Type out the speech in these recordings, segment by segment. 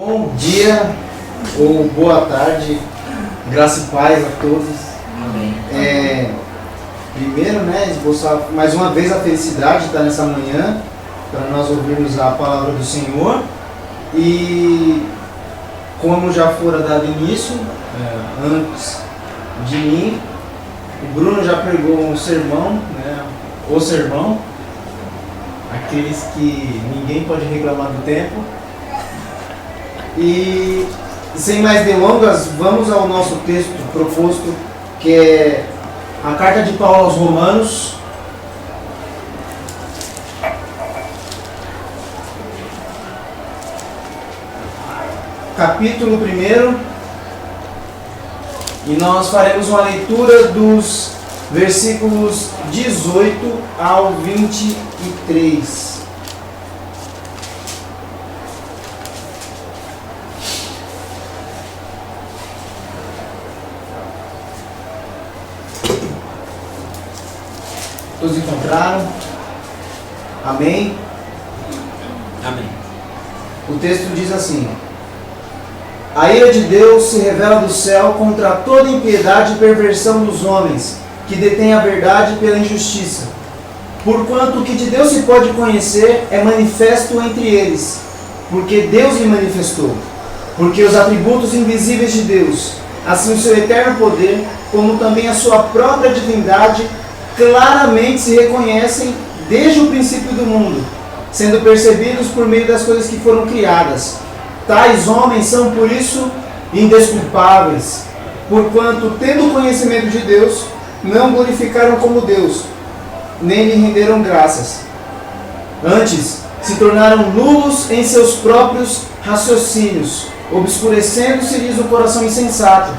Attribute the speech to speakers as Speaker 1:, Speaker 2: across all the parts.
Speaker 1: Bom dia ou boa tarde, graça e paz a todos.
Speaker 2: Amém.
Speaker 1: Primeiro, esboçar mais uma vez a felicidade de estar nessa manhã para nós ouvirmos a palavra do Senhor. E como já fora dado início, antes de mim, o Bruno já pregou um sermão, o sermão, aqueles que ninguém pode reclamar do tempo. E sem mais delongas, vamos ao nosso texto proposto, que é a carta de Paulo aos Romanos, capítulo 1, e nós faremos uma leitura dos versículos 18 ao 23. Todos encontraram? Amém?
Speaker 2: Amém.
Speaker 1: O texto diz assim: a ira de Deus se revela do céu contra toda impiedade e perversão dos homens, que detêm a verdade pela injustiça. Porquanto o que de Deus se pode conhecer é manifesto entre eles, porque Deus lhe manifestou. Porque os atributos invisíveis de Deus, assim o seu eterno poder, como também a sua própria divindade, claramente se reconhecem desde o princípio do mundo, sendo percebidos por meio das coisas que foram criadas. Tais homens são por isso indesculpáveis, porquanto, tendo conhecimento de Deus, não glorificaram como Deus, nem lhe renderam graças. Antes, se tornaram nulos em seus próprios raciocínios, obscurecendo-se-lhes o coração insensato.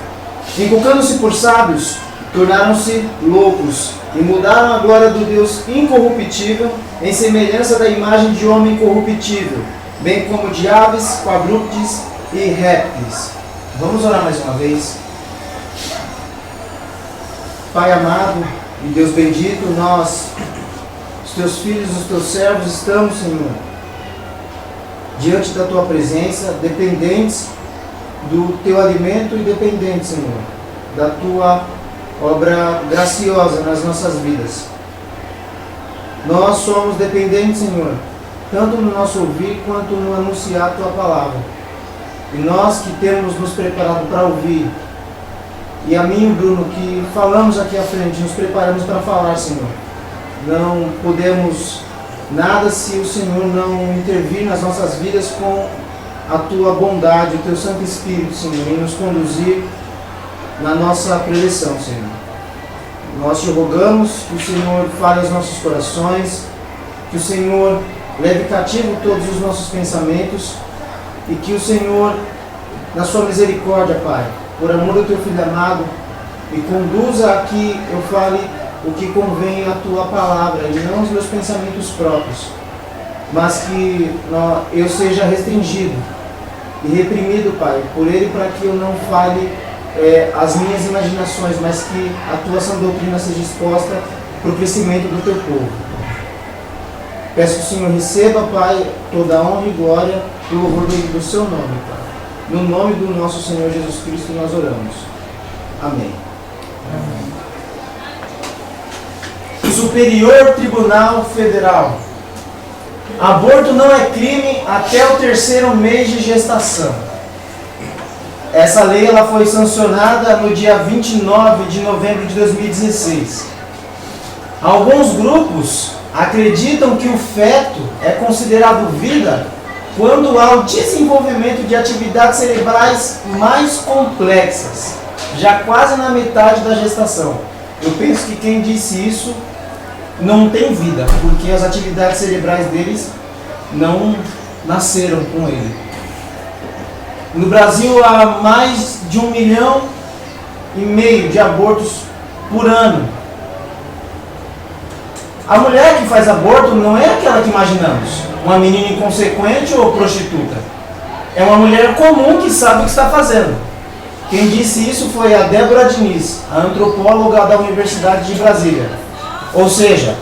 Speaker 1: Inculcando-se por sábios, tornaram-se loucos, e mudaram a glória do Deus incorruptível em semelhança da imagem de homem corruptível, bem como de aves, quadrúpedes e répteis. Vamos orar mais uma vez. Pai amado e Deus bendito, nós, os teus filhos, os teus servos, estamos, Senhor, diante da tua presença, dependentes do teu alimento e dependentes, Senhor, da tua obra graciosa nas nossas vidas. Nós somos dependentes, Senhor, tanto no nosso ouvir quanto no anunciar a tua palavra. E nós que temos nos preparado para ouvir, e a mim e o Bruno que falamos aqui à frente, nos preparamos para falar, Senhor. Não podemos nada se o Senhor não intervir nas nossas vidas com a tua bondade, o teu Santo Espírito, Senhor, e nos conduzir na nossa preleção, Senhor. Nós te rogamos que o Senhor fale aos nossos corações, que o Senhor leve cativo todos os nossos pensamentos e que o Senhor, na sua misericórdia, Pai, por amor do teu Filho amado, me conduza a que eu fale o que convém à tua palavra e não os meus pensamentos próprios, mas que eu seja restringido e reprimido, Pai, por ele, para que eu não fale as minhas imaginações, mas que a tua sã doutrina seja exposta para o crescimento do teu povo. Peço que o Senhor receba, Pai, toda a honra e glória e louvor do seu nome, Pai. No nome do nosso Senhor Jesus Cristo nós oramos. Amém. Superior Tribunal Federal. Aborto não é crime até o 3º mês de gestação. Essa lei ela foi sancionada no dia 29 de novembro de 2016. Alguns grupos acreditam que o feto é considerado vida quando há o desenvolvimento de atividades cerebrais mais complexas, já quase na metade da gestação. Eu penso que quem disse isso não tem vida, porque as atividades cerebrais deles não nasceram com ele. No Brasil há mais de 1,5 milhão de abortos por ano. A mulher que faz aborto não é aquela que imaginamos, uma menina inconsequente ou prostituta. É uma mulher comum que sabe o que está fazendo. Quem disse isso foi a Débora Diniz, a antropóloga da Universidade de Brasília. Ou seja,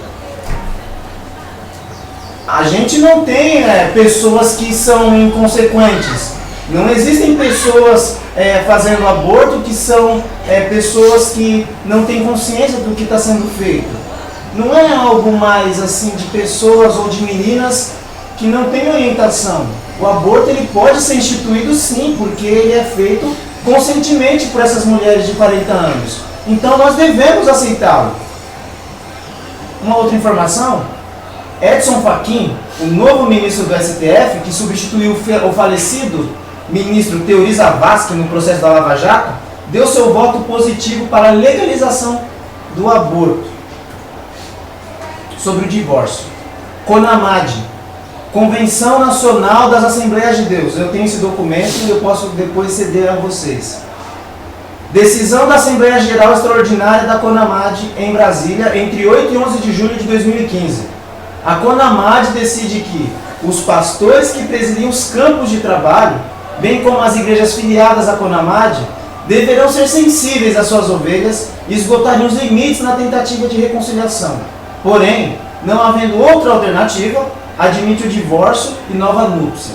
Speaker 1: a gente não tem pessoas que são inconsequentes. Não existem pessoas fazendo aborto que são pessoas que não têm consciência do que está sendo feito. Não é algo mais assim de pessoas ou de meninas que não têm orientação. O aborto ele pode ser instituído sim, porque ele é feito conscientemente por essas mulheres de 40 anos. Então nós devemos aceitá-lo. Uma outra informação, Edson Fachin, o novo ministro do STF, que substituiu o falecido ministro Teori Zavascki no processo da Lava Jato, deu seu voto positivo para a legalização do aborto. Sobre o divórcio. CONAMAD, Convenção Nacional das Assembleias de Deus. Eu tenho esse documento e eu posso depois ceder a vocês. Decisão da Assembleia Geral Extraordinária da CONAMAD em Brasília, entre 8 e 11 de julho de 2015. A CONAMAD decide que os pastores que presidiam os campos de trabalho, bem como as igrejas filiadas à CONAMAD, deverão ser sensíveis às suas ovelhas e esgotarem os limites na tentativa de reconciliação. Porém, não havendo outra alternativa, admite o divórcio e nova núpcia.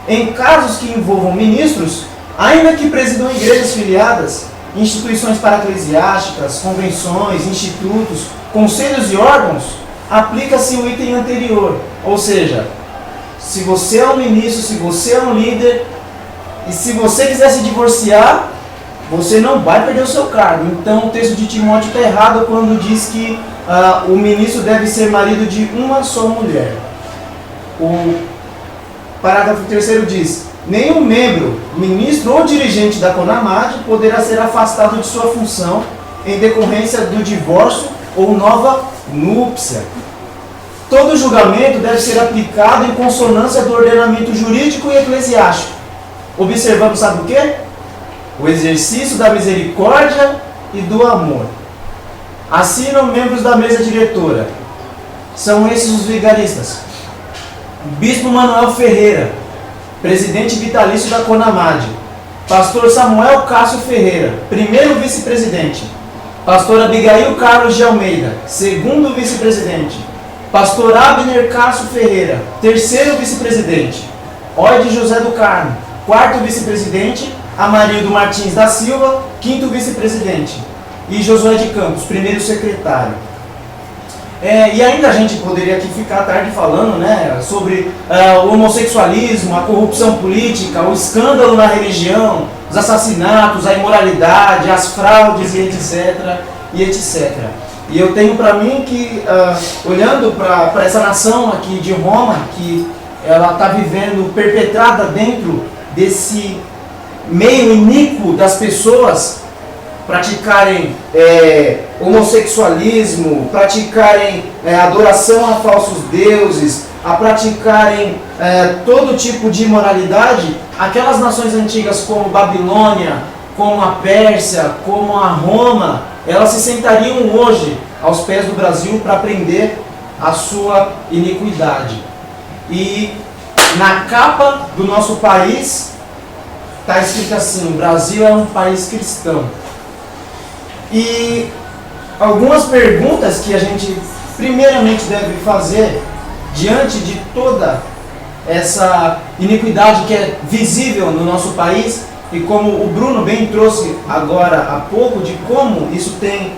Speaker 1: Em casos que envolvam ministros, ainda que presidam igrejas filiadas, instituições paraclesiásticas, convenções, institutos, conselhos e órgãos, aplica-se o item anterior. Ou seja, se você é um ministro, se você é um líder, e se você quiser se divorciar, você não vai perder o seu cargo. Então o texto de Timóteo está errado quando diz que o ministro deve ser marido de uma só mulher. O parágrafo 3º diz: nenhum membro, ministro ou dirigente da CONAMAD poderá ser afastado de sua função em decorrência do divórcio ou nova núpcia. Todo julgamento deve ser aplicado em consonância do ordenamento jurídico e eclesiástico. Observamos, sabe o quê? O exercício da misericórdia e do amor. Assinam membros da mesa diretora. São esses os vigaristas: Bispo Manuel Ferreira, presidente vitalício da CONAMAD. Pastor Samuel Cássio Ferreira, primeiro vice-presidente. Pastor Abigail Carlos de Almeida, segundo vice-presidente. Pastor Abner Cássio Ferreira, terceiro vice-presidente. Oide José do Carmo, quarto vice-presidente. Amarildo Martins da Silva, quinto vice-presidente. E Josué de Campos, primeiro secretário. E ainda a gente poderia aqui ficar tarde falando, né, sobre o homossexualismo, a corrupção política, o escândalo na religião, os assassinatos, a imoralidade, as fraudes e etc. E etc. E eu tenho para mim que, olhando para essa nação aqui de Roma, que ela está vivendo perpetrada dentro desse meio iníquo das pessoas praticarem homossexualismo, praticarem adoração a falsos deuses, a praticarem todo tipo de imoralidade, aquelas nações antigas como Babilônia, como a Pérsia, como a Roma, elas se sentariam hoje aos pés do Brasil para aprender a sua iniquidade. E na capa do nosso país está escrito assim: o Brasil é um país cristão. E algumas perguntas que a gente primeiramente deve fazer diante de toda essa iniquidade que é visível no nosso país, e como o Bruno bem trouxe agora há pouco, de como isso tem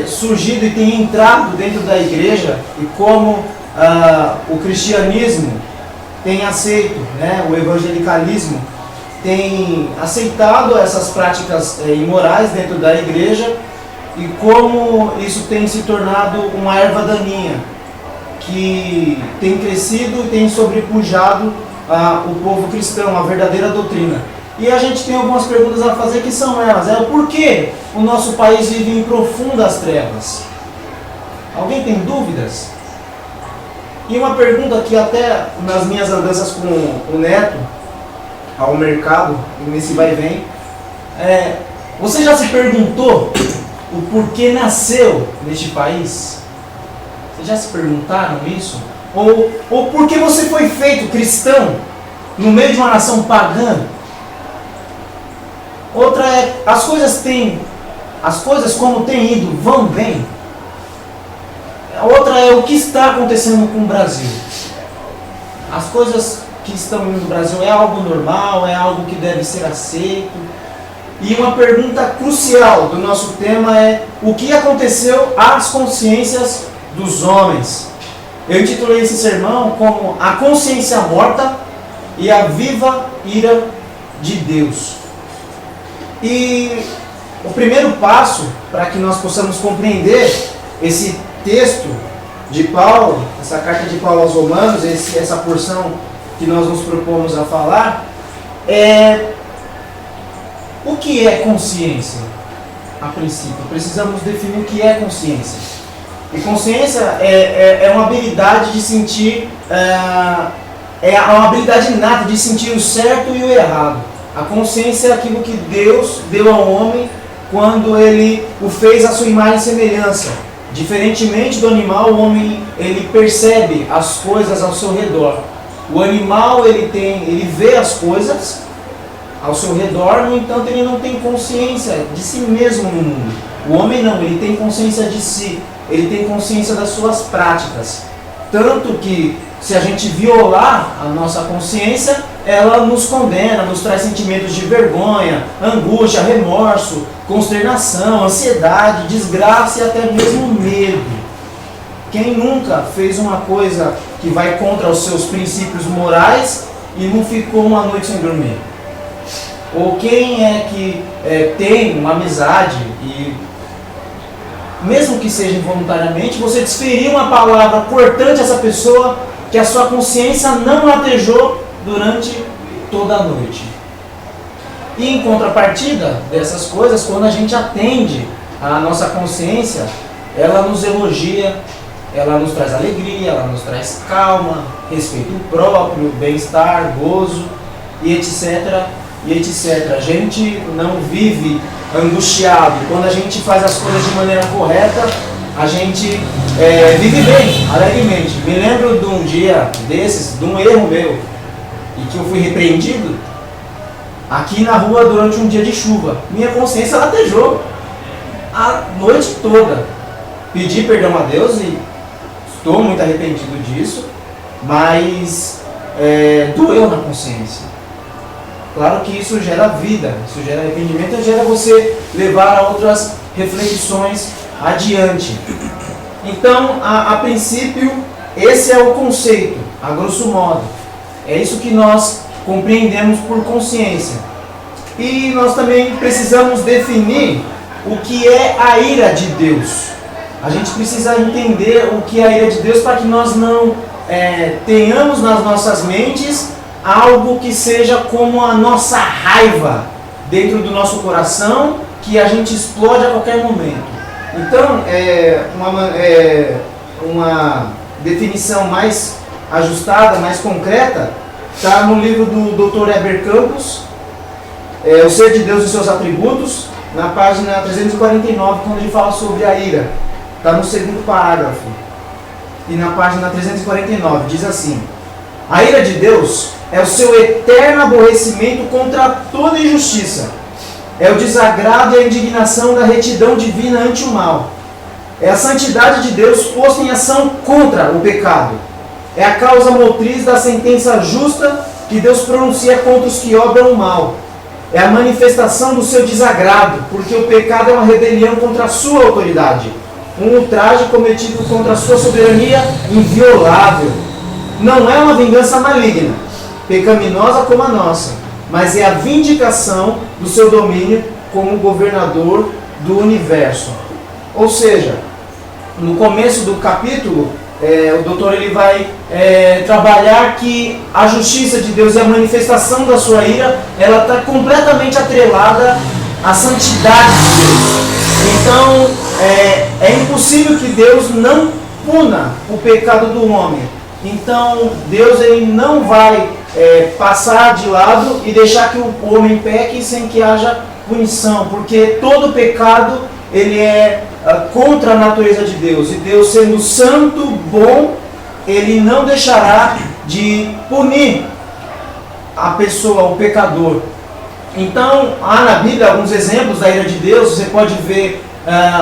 Speaker 1: surgido e tem entrado dentro da igreja, e como o cristianismo tem aceito, né, o evangelicalismo tem aceitado essas práticas imorais dentro da igreja, e como isso tem se tornado uma erva daninha que tem crescido e tem sobrepujado o povo cristão, a verdadeira doutrina. E a gente tem algumas perguntas a fazer, que são elas: o porquê o nosso país vive em profundas trevas? Alguém tem dúvidas? E uma pergunta que até nas minhas andanças com o Neto ao mercado, nesse vai e vem, você já se perguntou o porquê nasceu neste país? Vocês já se perguntaram isso? Ou por que você foi feito cristão no meio de uma nação pagã? Outra as coisas como têm ido, vão bem? Outra o que está acontecendo com o Brasil? As coisas que estão indo no Brasil é algo normal, é algo que deve ser aceito? E uma pergunta crucial do nosso tema é: o que aconteceu às consciências dos homens? Eu intitulei esse sermão como A Consciência Morta e a Viva Ira de Deus. E o primeiro passo para que nós possamos compreender esse texto de Paulo, essa carta de Paulo aos Romanos, essa porção que nós nos propomos a falar, é o que é consciência. A princípio, precisamos definir o que é consciência. E consciência é uma habilidade de sentir, é uma habilidade inata de sentir o certo e o errado. A consciência é aquilo que Deus deu ao homem quando Ele o fez à sua imagem e semelhança. Diferentemente do animal, o homem ele percebe as coisas ao seu redor. O animal ele vê as coisas ao seu redor, no entanto ele não tem consciência de si mesmo no mundo. O homem não, ele tem consciência de si, ele tem consciência das suas práticas. Tanto que se a gente violar a nossa consciência, ela nos condena, nos traz sentimentos de vergonha, angústia, remorso, consternação, ansiedade, desgraça e até mesmo medo. Quem nunca fez uma coisa que vai contra os seus princípios morais e não ficou uma noite sem dormir? Ou quem é que tem uma amizade e, mesmo que seja involuntariamente, você desferiu uma palavra cortante a essa pessoa que a sua consciência não latejou durante toda a noite? E em contrapartida dessas coisas, quando a gente atende à nossa consciência, ela nos elogia, ela nos traz alegria, ela nos traz calma, respeito próprio, bem-estar, gozo e etc. E etc. A gente não vive angustiado. Quando a gente faz as coisas de maneira correta, a gente vive bem, alegremente. Me lembro de um dia desses, de um erro meu, e que eu fui repreendido aqui na rua durante um dia de chuva. Minha consciência latejou a noite toda. Pedi perdão a Deus e estou muito arrependido disso, mas doeu na consciência. Claro que isso gera vida, isso gera arrependimento e gera você levar a outras reflexões adiante. Então, a princípio, esse é o conceito, a grosso modo. É isso que nós compreendemos por consciência. E nós também precisamos definir o que é a ira de Deus. A gente precisa entender o que é a ira de Deus para que nós não tenhamos nas nossas mentes algo que seja como a nossa raiva dentro do nosso coração, que a gente explode a qualquer momento. Então, uma definição mais ajustada, mais concreta, está no livro do Dr. Heber Campos, O Ser de Deus e Seus Atributos, na página 349, quando ele fala sobre a ira. Está no segundo parágrafo. E na página 349, diz assim: a ira de Deus é o seu eterno aborrecimento contra toda injustiça. É o desagrado e a indignação da retidão divina ante o mal. É a santidade de Deus posta em ação contra o pecado. É a causa motriz da sentença justa que Deus pronuncia contra os que obram o mal. É a manifestação do seu desagrado, porque o pecado é uma rebelião contra a sua autoridade, um ultraje cometido contra a sua soberania inviolável. Não é uma vingança maligna, pecaminosa como a nossa, mas é a vindicação do seu domínio como governador do universo. Ou seja, no começo do capítulo, o doutor ele vai trabalhar que a justiça de Deus e a manifestação da sua ira, ela está completamente atrelada à santidade de Deus. Então, é impossível que Deus não puna o pecado do homem. Então, Deus ele não vai passar de lado e deixar que o homem peque sem que haja punição, porque todo pecado ele é contra a natureza de Deus, e Deus, sendo santo, bom, ele não deixará de punir a pessoa, o pecador. Então, há na Bíblia alguns exemplos da ira de Deus. Você pode ver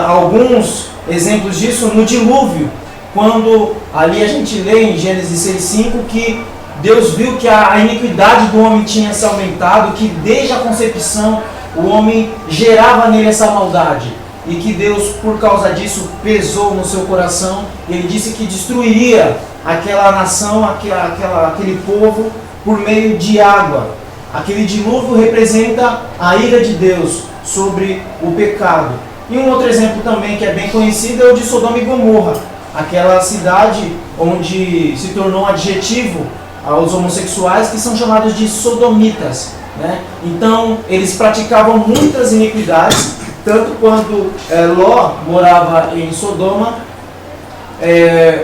Speaker 1: alguns exemplos disso no dilúvio, quando ali a gente lê em Gênesis 6:5 que
Speaker 3: Deus viu que a iniquidade do homem tinha se aumentado, que desde a concepção o homem gerava nele essa maldade. E que Deus, por causa disso, pesou no seu coração. Ele disse que destruiria aquela nação, aquele povo, por meio de água. Aquele dilúvio representa a ira de Deus sobre o pecado. E um outro exemplo também que é bem conhecido é o de Sodoma e Gomorra. Aquela cidade onde se tornou um adjetivo aos homossexuais, que são chamados de sodomitas, né? Então, eles praticavam muitas iniquidades, tanto quando Ló morava em Sodoma,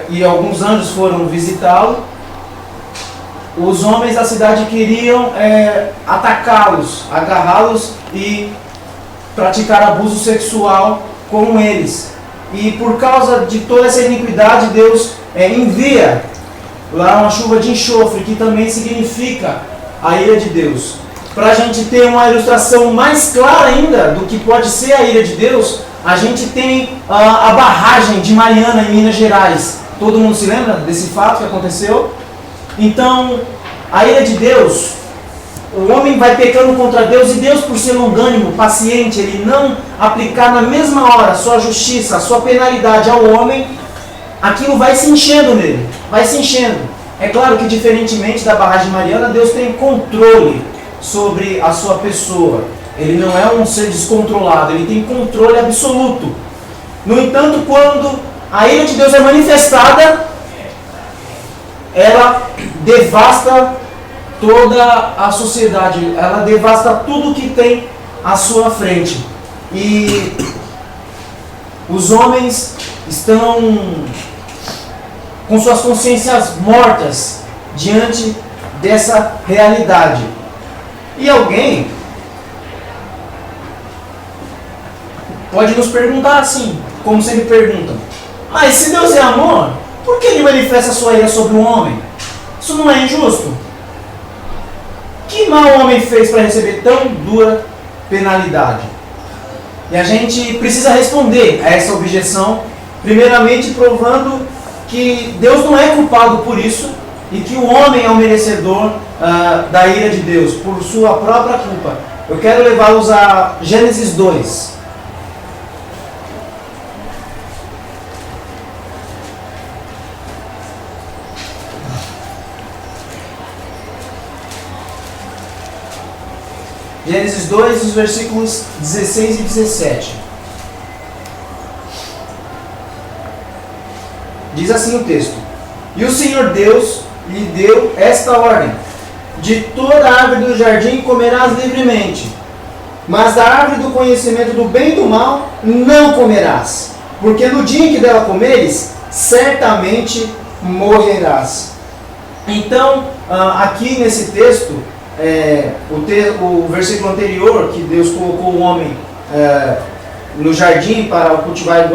Speaker 3: e alguns anjos foram visitá-lo, os homens da cidade queriam atacá-los, agarrá-los e praticar abuso sexual com eles. E por causa de toda essa iniquidade, Deus envia lá uma chuva de enxofre, que também significa a ira de Deus. Para a gente ter uma ilustração mais clara ainda do que pode ser a ira de Deus, a gente tem a barragem de Mariana em Minas Gerais. Todo mundo se lembra desse fato que aconteceu? Então, a ira de Deus, o homem vai pecando contra Deus, e Deus, por ser longânimo, paciente, ele não aplicar na mesma hora a sua justiça, a sua penalidade ao homem, aquilo vai se enchendo nele, vai se enchendo. É claro que, diferentemente da barragem Mariana, Deus tem controle sobre a sua pessoa. Ele não é um ser descontrolado, ele tem controle absoluto. No entanto, quando a ira de Deus é manifestada, ela devasta toda a sociedade, ela devasta tudo que tem à sua frente. E os homens estão com suas consciências mortas diante dessa realidade. E alguém pode nos perguntar assim, como sempre perguntam: mas se Deus é amor, por que ele manifesta a sua ira sobre o homem? Isso não é injusto? Que mal o homem fez para receber tão dura penalidade? E a gente precisa responder a essa objeção, primeiramente provando que Deus não é culpado por isso, e que o homem é o merecedor da ira de Deus, por sua própria culpa. Eu quero levá-los a Gênesis 2. Gênesis 2, os versículos 16 e 17. Diz assim o texto: E o Senhor Deus lhe deu esta ordem: de toda a árvore do jardim comerás livremente, mas da árvore do conhecimento do bem e do mal não comerás, porque no dia em que dela comeres, certamente morrerás. Então, aqui nesse texto, o versículo anterior, que Deus colocou o homem no jardim para o cultivar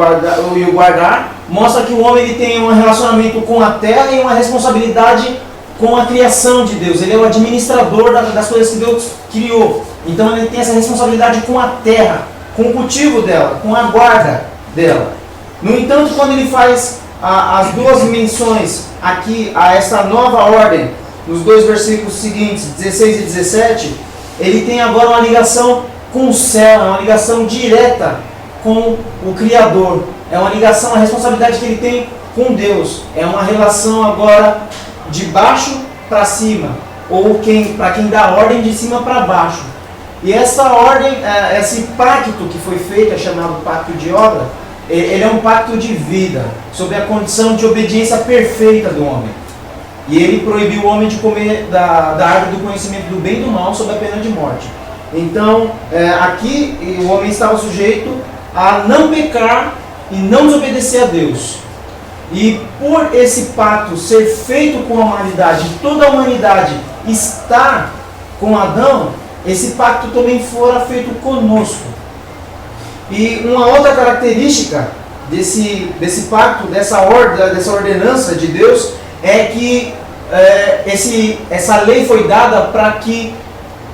Speaker 3: e o guardar, mostra que o homem ele tem um relacionamento com a terra e uma responsabilidade com a criação de Deus. Ele é o administrador das coisas que Deus criou. Então ele tem essa responsabilidade com a terra, com o cultivo dela, com a guarda dela. No entanto, quando ele faz as duas menções aqui a essa nova ordem, nos dois versículos seguintes, 16 e 17, ele tem agora uma ligação com o céu, é uma ligação direta com o Criador. É uma ligação, a responsabilidade que ele tem com Deus. É uma relação agora de baixo para cima, ou para quem dá ordem de cima para baixo. E essa ordem, esse pacto que foi feito, é chamado pacto de obra, ele é um pacto de vida, sob a condição de obediência perfeita do homem. E ele proibiu o homem de comer da árvore do conhecimento do bem e do mal, sob a pena de morte. Então, aqui o homem estava sujeito a não pecar e não desobedecer a Deus. E por esse pacto ser feito com a humanidade, toda a humanidade estar com Adão, esse pacto também fora feito conosco. E uma outra característica desse pacto, dessa ordenança de Deus, é que essa lei foi dada para que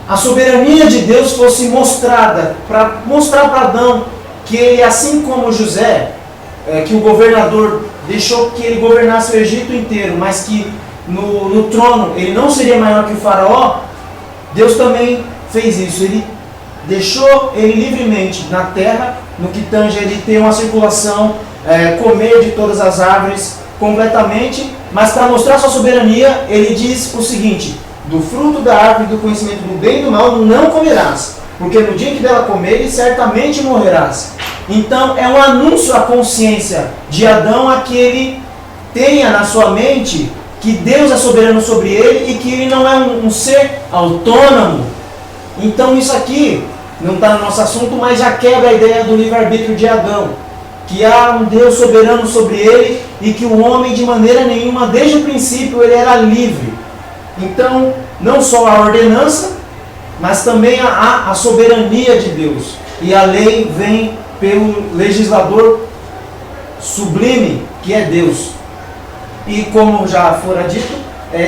Speaker 3: a soberania de Deus fosse mostrada, para mostrar para Adão que ele, assim como José, que o governador deixou que ele governasse o Egito inteiro, mas que no trono, ele não seria maior que o faraó, Deus também fez isso. Ele deixou ele livremente na terra, no que tange ele ter uma circulação, comer de todas as árvores completamente, mas para mostrar sua soberania, ele diz o seguinte: do fruto da árvore do conhecimento do bem e do mal não comerás, porque no dia em que dela comeres, certamente morrerás. Então é um anúncio à consciência de Adão a que ele tenha na sua mente que Deus é soberano sobre ele e que ele não é um ser autônomo. Então isso aqui não está no nosso assunto, mas já quebra a ideia do livre-arbítrio de Adão, que há um Deus soberano sobre ele e que o homem de maneira nenhuma, desde o princípio, ele era livre. Então, não só a ordenança, mas também a soberania de Deus. E a lei vem pelo legislador sublime, que é Deus. E como já fora dito,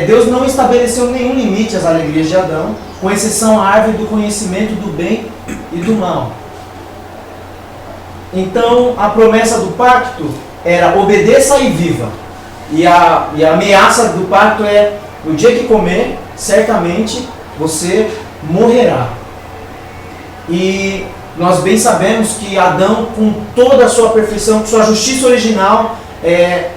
Speaker 3: Deus não estabeleceu nenhum limite às alegrias de Adão, com exceção à árvore do conhecimento do bem e do mal. Então, a promessa do pacto era: obedeça e viva. E a ameaça do pacto é: no dia que comer, certamente você morrerá. E nós bem sabemos que Adão, com toda a sua perfeição, com sua justiça original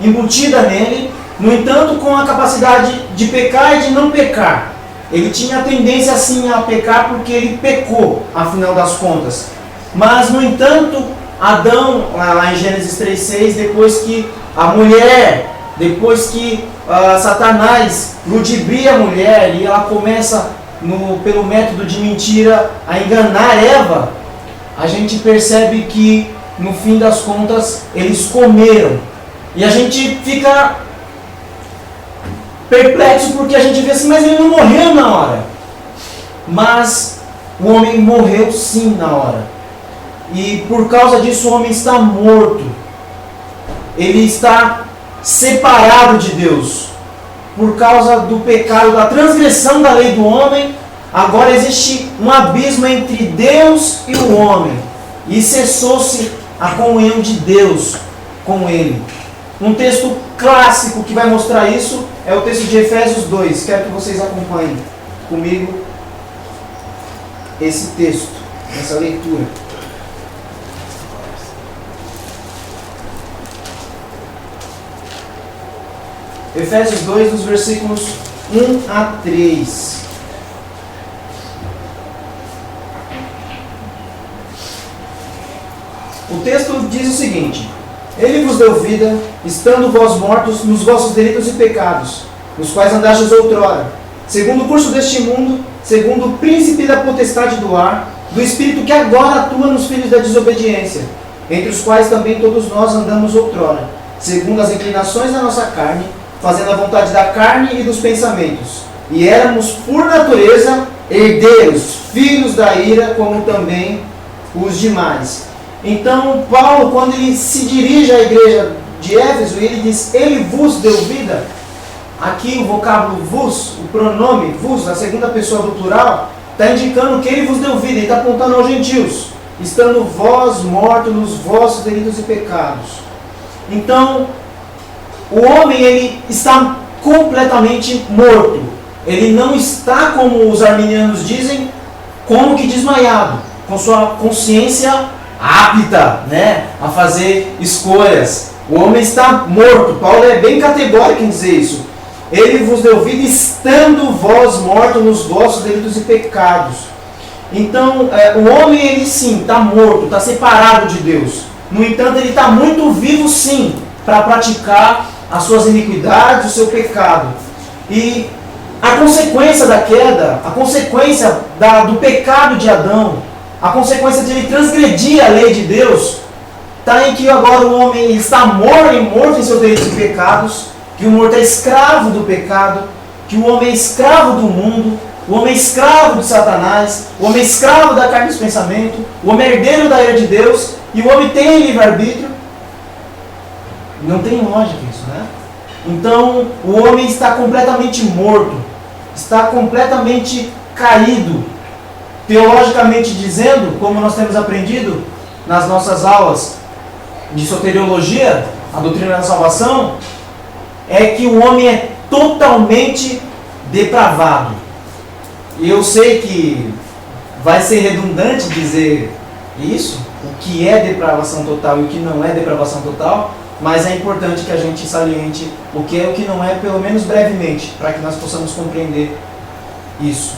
Speaker 3: embutida nele, no entanto, com a capacidade de pecar e de não pecar. Ele tinha a tendência assim a pecar porque ele pecou, afinal das contas. Mas, no entanto, Adão, lá em Gênesis 3,6, depois que Satanás ludibria a mulher e ela começa, pelo método de mentira, a enganar Eva, a gente percebe que, no fim das contas, eles comeram. E a gente fica perplexo porque a gente vê assim: mas ele não morreu na hora. Mas o homem morreu sim na hora. E por causa disso o homem está morto. Ele está separado de Deus. Por causa do pecado, da transgressão da lei do homem, agora existe um abismo entre Deus e o homem. E cessou-se a comunhão de Deus com ele. Um texto clássico que vai mostrar isso é o texto de Efésios 2. Quero que vocês acompanhem comigo esse texto, essa leitura. Efésios 2, dos versículos 1 a 3. O texto diz o seguinte: Ele vos deu vida, estando vós mortos nos vossos delitos e pecados, nos quais andastes outrora, segundo o curso deste mundo, segundo o príncipe da potestade do ar, do espírito que agora atua nos filhos da desobediência, entre os quais também todos nós andamos outrora, segundo as inclinações da nossa carne, fazendo a vontade da carne e dos pensamentos. E éramos, por natureza, herdeiros, filhos da ira, como também os demais. Então, Paulo, quando ele se dirige à igreja de Éfeso, ele diz: Ele vos deu vida. Aqui o vocábulo vos, o pronome vos, a segunda pessoa do plural, está indicando que ele vos deu vida. Ele está apontando aos gentios, estando vós mortos nos vossos delitos e pecados. Então, o homem, ele está completamente morto. Ele não está, como os arminianos dizem, como que desmaiado, com sua consciência apta, a fazer escolhas. O homem está morto. Paulo é bem categórico em dizer isso. Ele vos deu vida estando vós mortos nos vossos delitos e pecados. Então, o homem, ele sim, está morto, está separado de Deus. No entanto, ele está muito vivo sim, para praticar as suas iniquidades, o seu pecado. E a consequência da queda, a consequência do pecado de Adão, a consequência de ele transgredir a lei de Deus, está em que agora o homem está morto em seus delitos e pecados, que o morto é escravo do pecado, que o homem é escravo do mundo, o homem é escravo de Satanás, o homem é escravo da carne dos pensamentos, o homem é herdeiro da ira de Deus, e o homem tem livre-arbítrio. Não tem lógica isso, né? Então, o homem está completamente morto, está completamente caído. Teologicamente dizendo, como nós temos aprendido nas nossas aulas de soteriologia, a doutrina da salvação, é que o homem é totalmente depravado. E eu sei que vai ser redundante dizer isso, o que é depravação total e o que não é depravação total, mas é importante que a gente saliente o que é e o que não é, pelo menos brevemente, para que nós possamos compreender isso.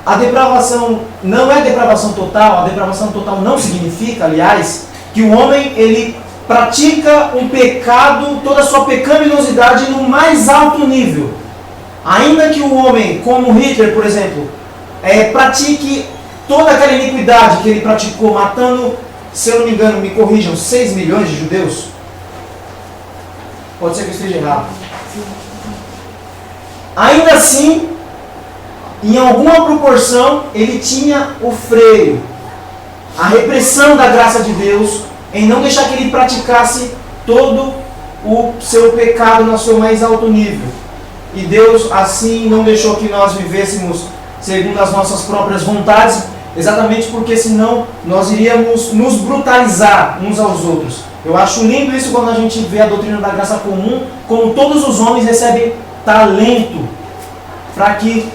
Speaker 3: A depravação não é depravação total. A depravação total não significa, aliás, que o homem ele pratica um pecado, toda a sua pecaminosidade no mais alto nível. Ainda que o homem, como Hitler, por exemplo, pratique toda aquela iniquidade que ele praticou, matando, se eu não me engano, me corrijam, 6 milhões de judeus. Pode ser que eu esteja errado. Ainda assim, em alguma proporção, ele tinha o freio, a repressão da graça de Deus, em não deixar que ele praticasse todo o seu pecado no seu mais alto nível. E Deus assim não deixou que nós vivêssemos segundo as nossas próprias vontades, exatamente porque senão nós iríamos nos brutalizar uns aos outros. Eu acho lindo isso quando a gente vê a doutrina da graça comum, como todos os homens recebem talento, para que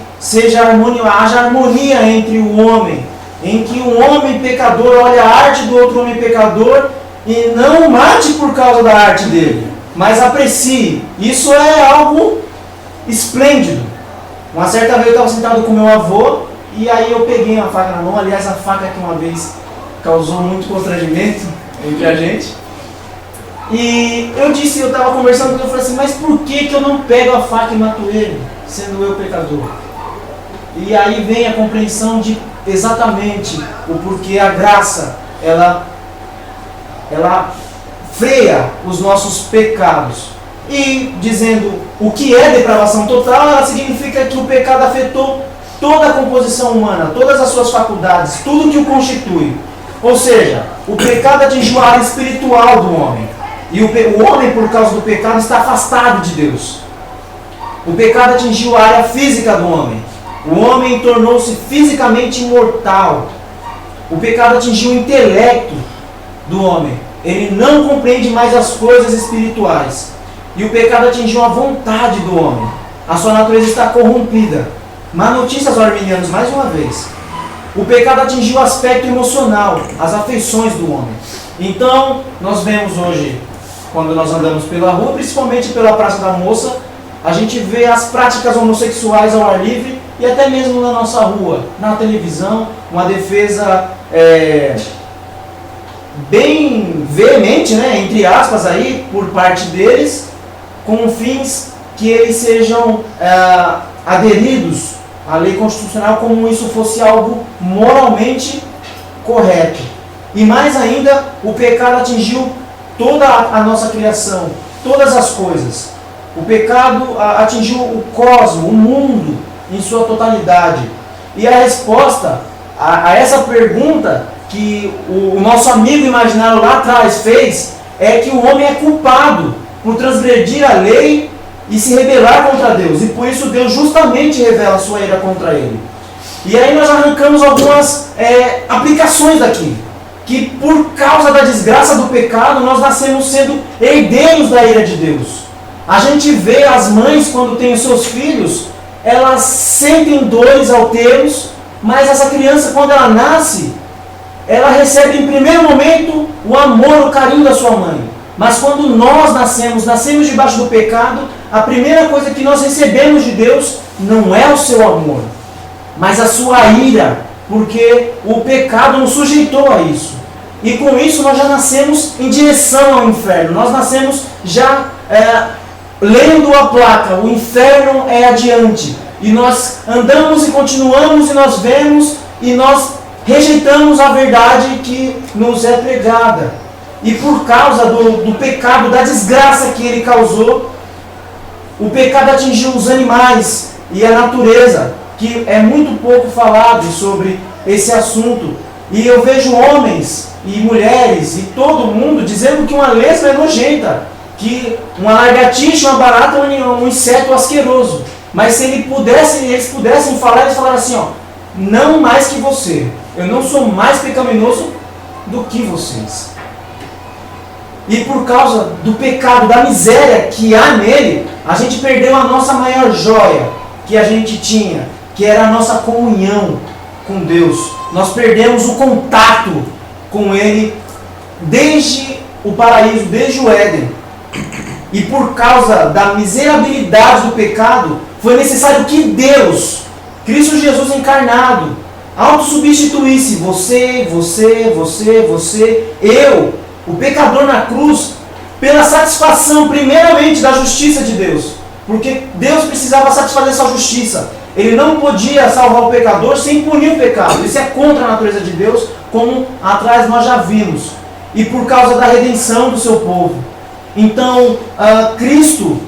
Speaker 3: haja harmonia entre o homem, em que um homem pecador olha a arte do outro homem pecador e não o mate por causa da arte dele, mas aprecie. Isso é algo esplêndido. Uma certa vez eu estava sentado com meu avô e aí eu peguei uma faca na mão, aliás a faca que uma vez causou muito constrangimento entre a gente. E eu estava conversando com ele, eu falei assim, mas por que eu não pego a faca e mato ele, sendo eu pecador? E aí vem a compreensão de exatamente o porquê a graça, ela freia os nossos pecados. E dizendo o que é depravação total, ela significa que o pecado afetou toda a composição humana, todas as suas faculdades, tudo que o constitui. Ou seja, o pecado atingiu a área espiritual do homem. E o homem, por causa do pecado, está afastado de Deus. O pecado atingiu a área física do homem. O homem tornou-se fisicamente imortal. O pecado atingiu o intelecto do homem. Ele não compreende mais as coisas espirituais. E o pecado atingiu a vontade do homem. A sua natureza está corrompida. Má notícias, arminianos, mais uma vez. O pecado atingiu o aspecto emocional, as afeições do homem. Então, nós vemos hoje, quando nós andamos pela rua, principalmente pela Praça da Moça, a gente vê as práticas homossexuais ao ar livre e até mesmo na nossa rua, na televisão, uma defesa bem veemente, né, entre aspas, aí, por parte deles, com fins que eles sejam aderidos à lei constitucional como isso fosse algo moralmente correto. E mais ainda, o pecado atingiu toda a nossa criação, todas as coisas. O pecado atingiu o cosmos, o mundo em sua totalidade. E a resposta a essa pergunta que o nosso amigo imaginário lá atrás fez é que o homem é culpado por transgredir a lei e se rebelar contra Deus. E por isso Deus justamente revela a sua ira contra ele. E aí nós arrancamos algumas aplicações daqui. Que por causa da desgraça do pecado, nós nascemos sendo herdeiros da ira de Deus. A gente vê as mães, quando têm os seus filhos, elas sentem dores ao tê-los, mas essa criança, quando ela nasce, ela recebe em primeiro momento o amor, o carinho da sua mãe. Mas quando nós nascemos debaixo do pecado, a primeira coisa que nós recebemos de Deus não é o seu amor, mas a sua ira, porque o pecado nos sujeitou a isso. E com isso nós já nascemos em direção ao inferno. Nós nascemos já lendo a placa, o inferno é adiante. E nós andamos e continuamos e nós vemos e nós rejeitamos a verdade que nos é pregada. E por causa do pecado, da desgraça que ele causou, o pecado atingiu os animais e a natureza, que é muito pouco falado sobre esse assunto. E eu vejo homens e mulheres e todo mundo dizendo que uma lesma é nojenta, que uma lagartixa, uma barata é um inseto asqueroso. Mas se eles pudessem falar, eles falaram assim, ó, não mais que você. Eu não sou mais pecaminoso do que vocês. E por causa do pecado, da miséria que há nele, a gente perdeu a nossa maior joia que a gente tinha, que era a nossa comunhão com Deus. Nós perdemos o contato com Ele desde o paraíso, desde o Éden. E por causa da miserabilidade do pecado, foi necessário que Deus, Cristo Jesus encarnado, autossubstituísse você, eu, o pecador na cruz, pela satisfação primeiramente da justiça de Deus. Porque Deus precisava satisfazer essa justiça. Ele não podia salvar o pecador sem punir o pecado. Isso é contra a natureza de Deus, como atrás nós já vimos. E por causa da redenção do seu povo. Então, Cristo,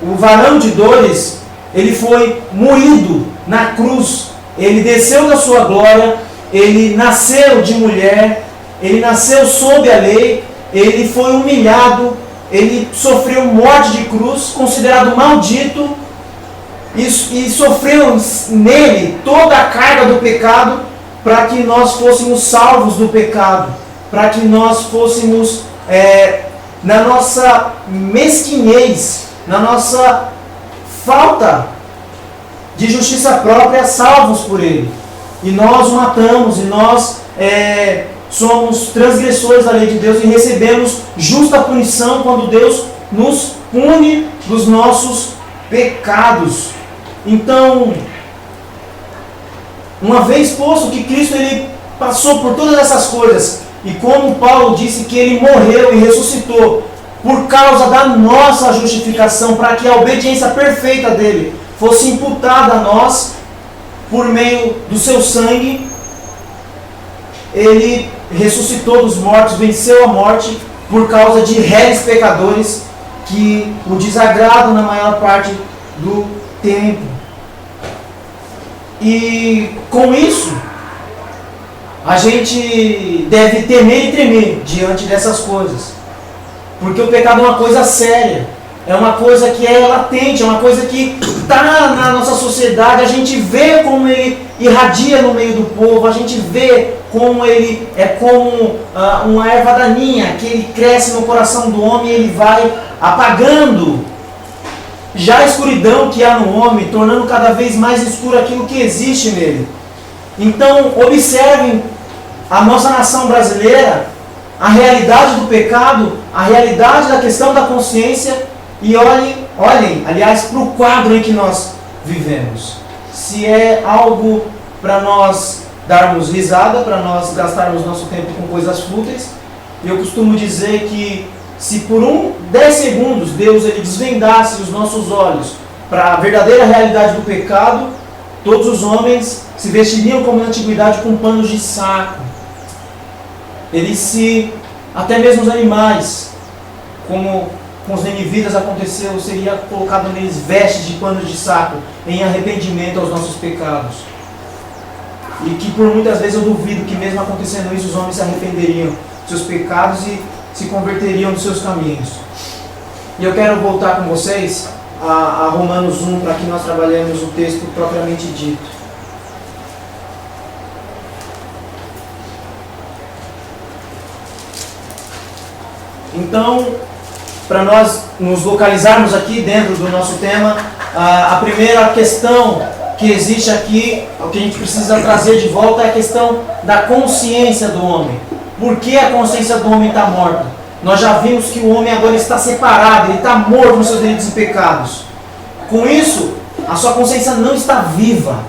Speaker 3: o varão de dores, ele foi moído na cruz. Ele desceu da sua glória, ele nasceu de mulher, ele nasceu sob a lei, ele foi humilhado, ele sofreu morte de cruz, considerado maldito, e sofreu nele toda a carga do pecado, para que nós fôssemos salvos do pecado, para que nós fôssemos, na nossa mesquinhez, na nossa falta de justiça própria, salvos por ele. E nós o matamos, e nós somos transgressores da lei de Deus, e recebemos justa punição quando Deus nos pune dos nossos pecados. Então, uma vez posto que Cristo ele passou por todas essas coisas, e como Paulo disse que ele morreu e ressuscitou por causa da nossa justificação, para que a obediência perfeita dele fosse imputada a nós por meio do seu sangue, ele ressuscitou dos mortos, venceu a morte por causa de réis pecadores que o desagradam na maior parte do tempo. E com isso, a gente deve temer e tremer diante dessas coisas. Porque o pecado é uma coisa séria, é uma coisa que é latente, é uma coisa que está na nossa sociedade. A gente vê como ele irradia no meio do povo, a gente vê como ele é como uma erva daninha, que ele cresce no coração do homem e ele vai apagando já a escuridão que há no homem, tornando cada vez mais escuro aquilo que existe nele. Então, observem a nossa nação brasileira, a realidade do pecado, a realidade da questão da consciência, e olhem, aliás, para o quadro em que nós vivemos. Se é algo para nós darmos risada, para nós gastarmos nosso tempo com coisas fúteis, eu costumo dizer que se por 10 segundos Deus ele desvendasse os nossos olhos para a verdadeira realidade do pecado, todos os homens se vestiriam como na antiguidade com panos de saco. Até mesmo os animais, como com os ninivitas aconteceu, seria colocado neles vestes de panos de saco em arrependimento aos nossos pecados. E que por muitas vezes eu duvido que mesmo acontecendo isso, os homens se arrependeriam dos seus pecados e se converteriam dos seus caminhos. E eu quero voltar com vocês a Romanos 1, para que nós trabalhemos o texto propriamente dito. Então, para nós nos localizarmos aqui dentro do nosso tema, a primeira questão que existe aqui, o que a gente precisa trazer de volta, é a questão da consciência do homem. Por que a consciência do homem está morta? Nós já vimos que o homem agora está separado, ele está morto nos seus delitos e pecados. Com isso, a sua consciência não está viva.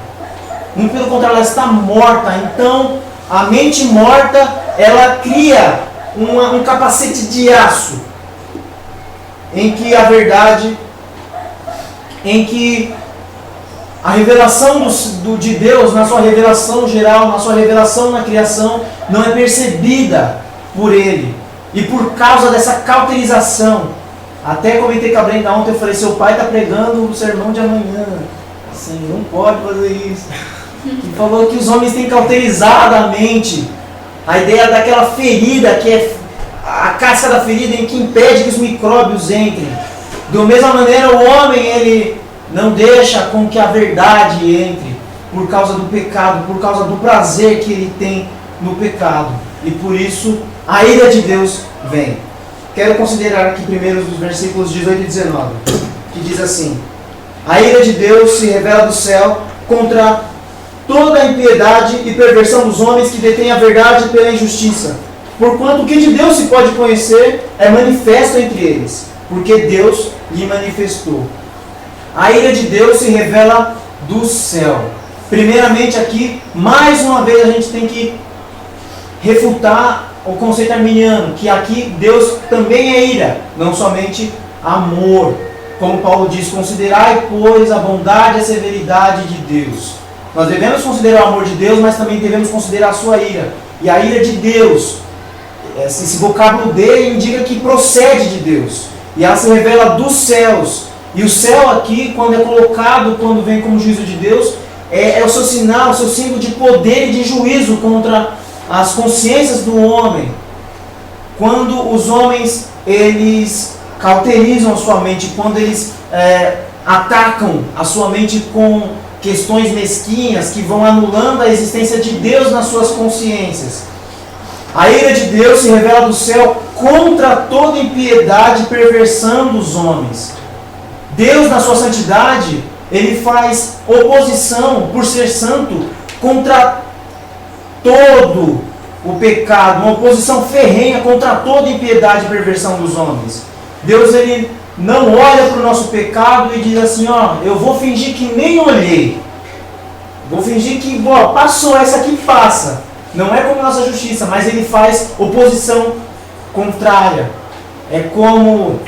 Speaker 3: Muito pelo contrário, ela está morta. Então, a mente morta, ela cria um capacete de aço, em que a verdade, em que a revelação de Deus, na sua revelação geral, na sua revelação na criação, não é percebida por ele. E por causa dessa cauterização, até comentei com a Brenda ontem, eu falei, seu pai está pregando o sermão de amanhã. Assim, não pode fazer isso. E falou que os homens têm cauterizado a mente. A ideia daquela ferida, que é a casca da ferida em que impede que os micróbios entrem. Da mesma maneira, o homem, ele não deixa com que a verdade entre por causa do pecado, por causa do prazer que ele tem no pecado. E por isso, a ira de Deus vem.
Speaker 1: quero considerar aqui primeiro os versículos 18 e 19, que diz assim: a ira de Deus se revela do céu contra toda a impiedade e perversão dos homens que detêm a verdade pela injustiça. Porquanto o que de Deus se pode conhecer é manifesto entre eles, porque Deus lhe manifestou. A ira de Deus se revela do céu. Primeiramente aqui, mais uma vez a gente tem que refutar o conceito arminiano, que aqui Deus também é ira, não somente amor. Como Paulo diz, considerai, pois, a bondade e a severidade de Deus. Nós devemos considerar o amor de Deus, mas também devemos considerar a sua ira. E a ira de Deus, esse vocábulo dele indica que procede de Deus. E ela se revela dos céus. E o céu aqui, quando é colocado, quando vem como juízo de Deus, é o seu sinal, o seu símbolo de poder e de juízo contra as consciências do homem. Quando os homens, eles cauterizam a sua mente, quando eles atacam a sua mente com questões mesquinhas que vão anulando a existência de Deus nas suas consciências. A ira de Deus se revela do céu contra toda impiedade e perversão dos homens. Deus, na sua santidade, ele faz oposição, por ser santo, contra todo o pecado, uma oposição ferrenha contra toda impiedade e perversão dos homens. Deus, ele não olha para o nosso pecado e diz assim, eu vou fingir que nem olhei. Vou fingir que, passou, essa aqui passa. Não é como nossa justiça, mas ele faz oposição contrária. É como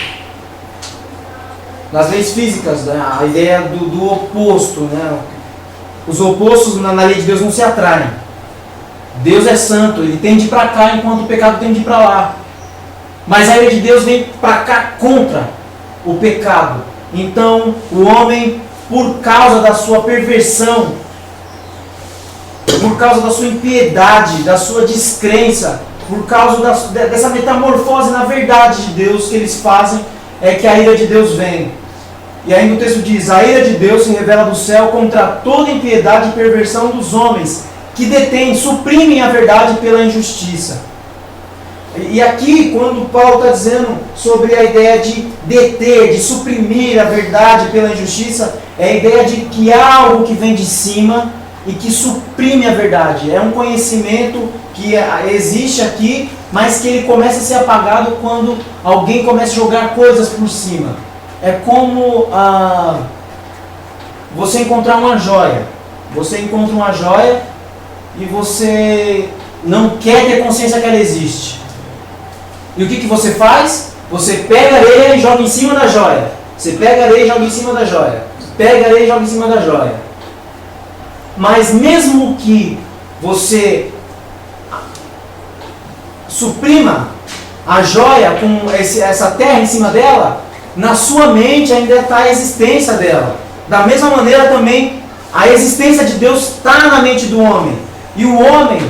Speaker 1: nas leis físicas, né? A ideia do oposto. Né? Os opostos na lei de Deus não se atraem. Deus é santo, ele tende para cá enquanto o pecado tende para lá. Mas a ira de Deus vem para cá contra o pecado. Então, o homem, por causa da sua perversão, por causa da sua impiedade, da sua descrença, por causa dessa metamorfose na verdade de Deus que eles fazem, é que a ira de Deus vem. E ainda o texto diz, a ira de Deus se revela do céu contra toda impiedade e perversão dos homens, que detêm, suprimem a verdade pela injustiça. E aqui, quando Paulo está dizendo sobre a ideia de deter, de suprimir a verdade pela injustiça, é a ideia de que há algo que vem de cima e que suprime a verdade. É um conhecimento que existe aqui, mas que ele começa a ser apagado quando alguém começa a jogar coisas por cima. É como você encontrar uma joia. Você encontra uma joia e você não quer ter consciência que ela existe. E o que você faz? Você pega a areia e joga em cima da joia. Você pega a areia e joga em cima da joia. Pega a areia e joga em cima da joia. Mas mesmo que você suprima a joia com essa terra em cima dela, na sua mente ainda está a existência dela. Da mesma maneira também, a existência de Deus está na mente do homem. E o homem,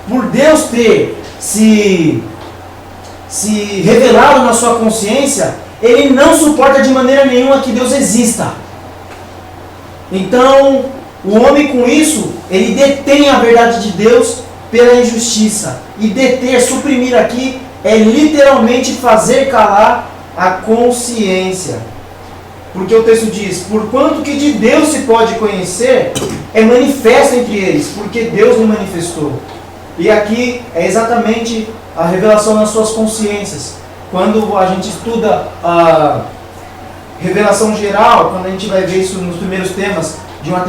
Speaker 1: por Deus ter se revelado na sua consciência, ele não suporta de maneira nenhuma que Deus exista. Então, o homem com isso, ele detém a verdade de Deus pela injustiça. E deter, suprimir aqui, é literalmente fazer calar a consciência. Porque o texto diz, porquanto que de Deus se pode conhecer, é manifesto entre eles, porque Deus lhe manifestou. E aqui é exatamente a revelação nas suas consciências. Quando a gente estuda a revelação geral, quando a gente vai ver isso nos primeiros temas de uma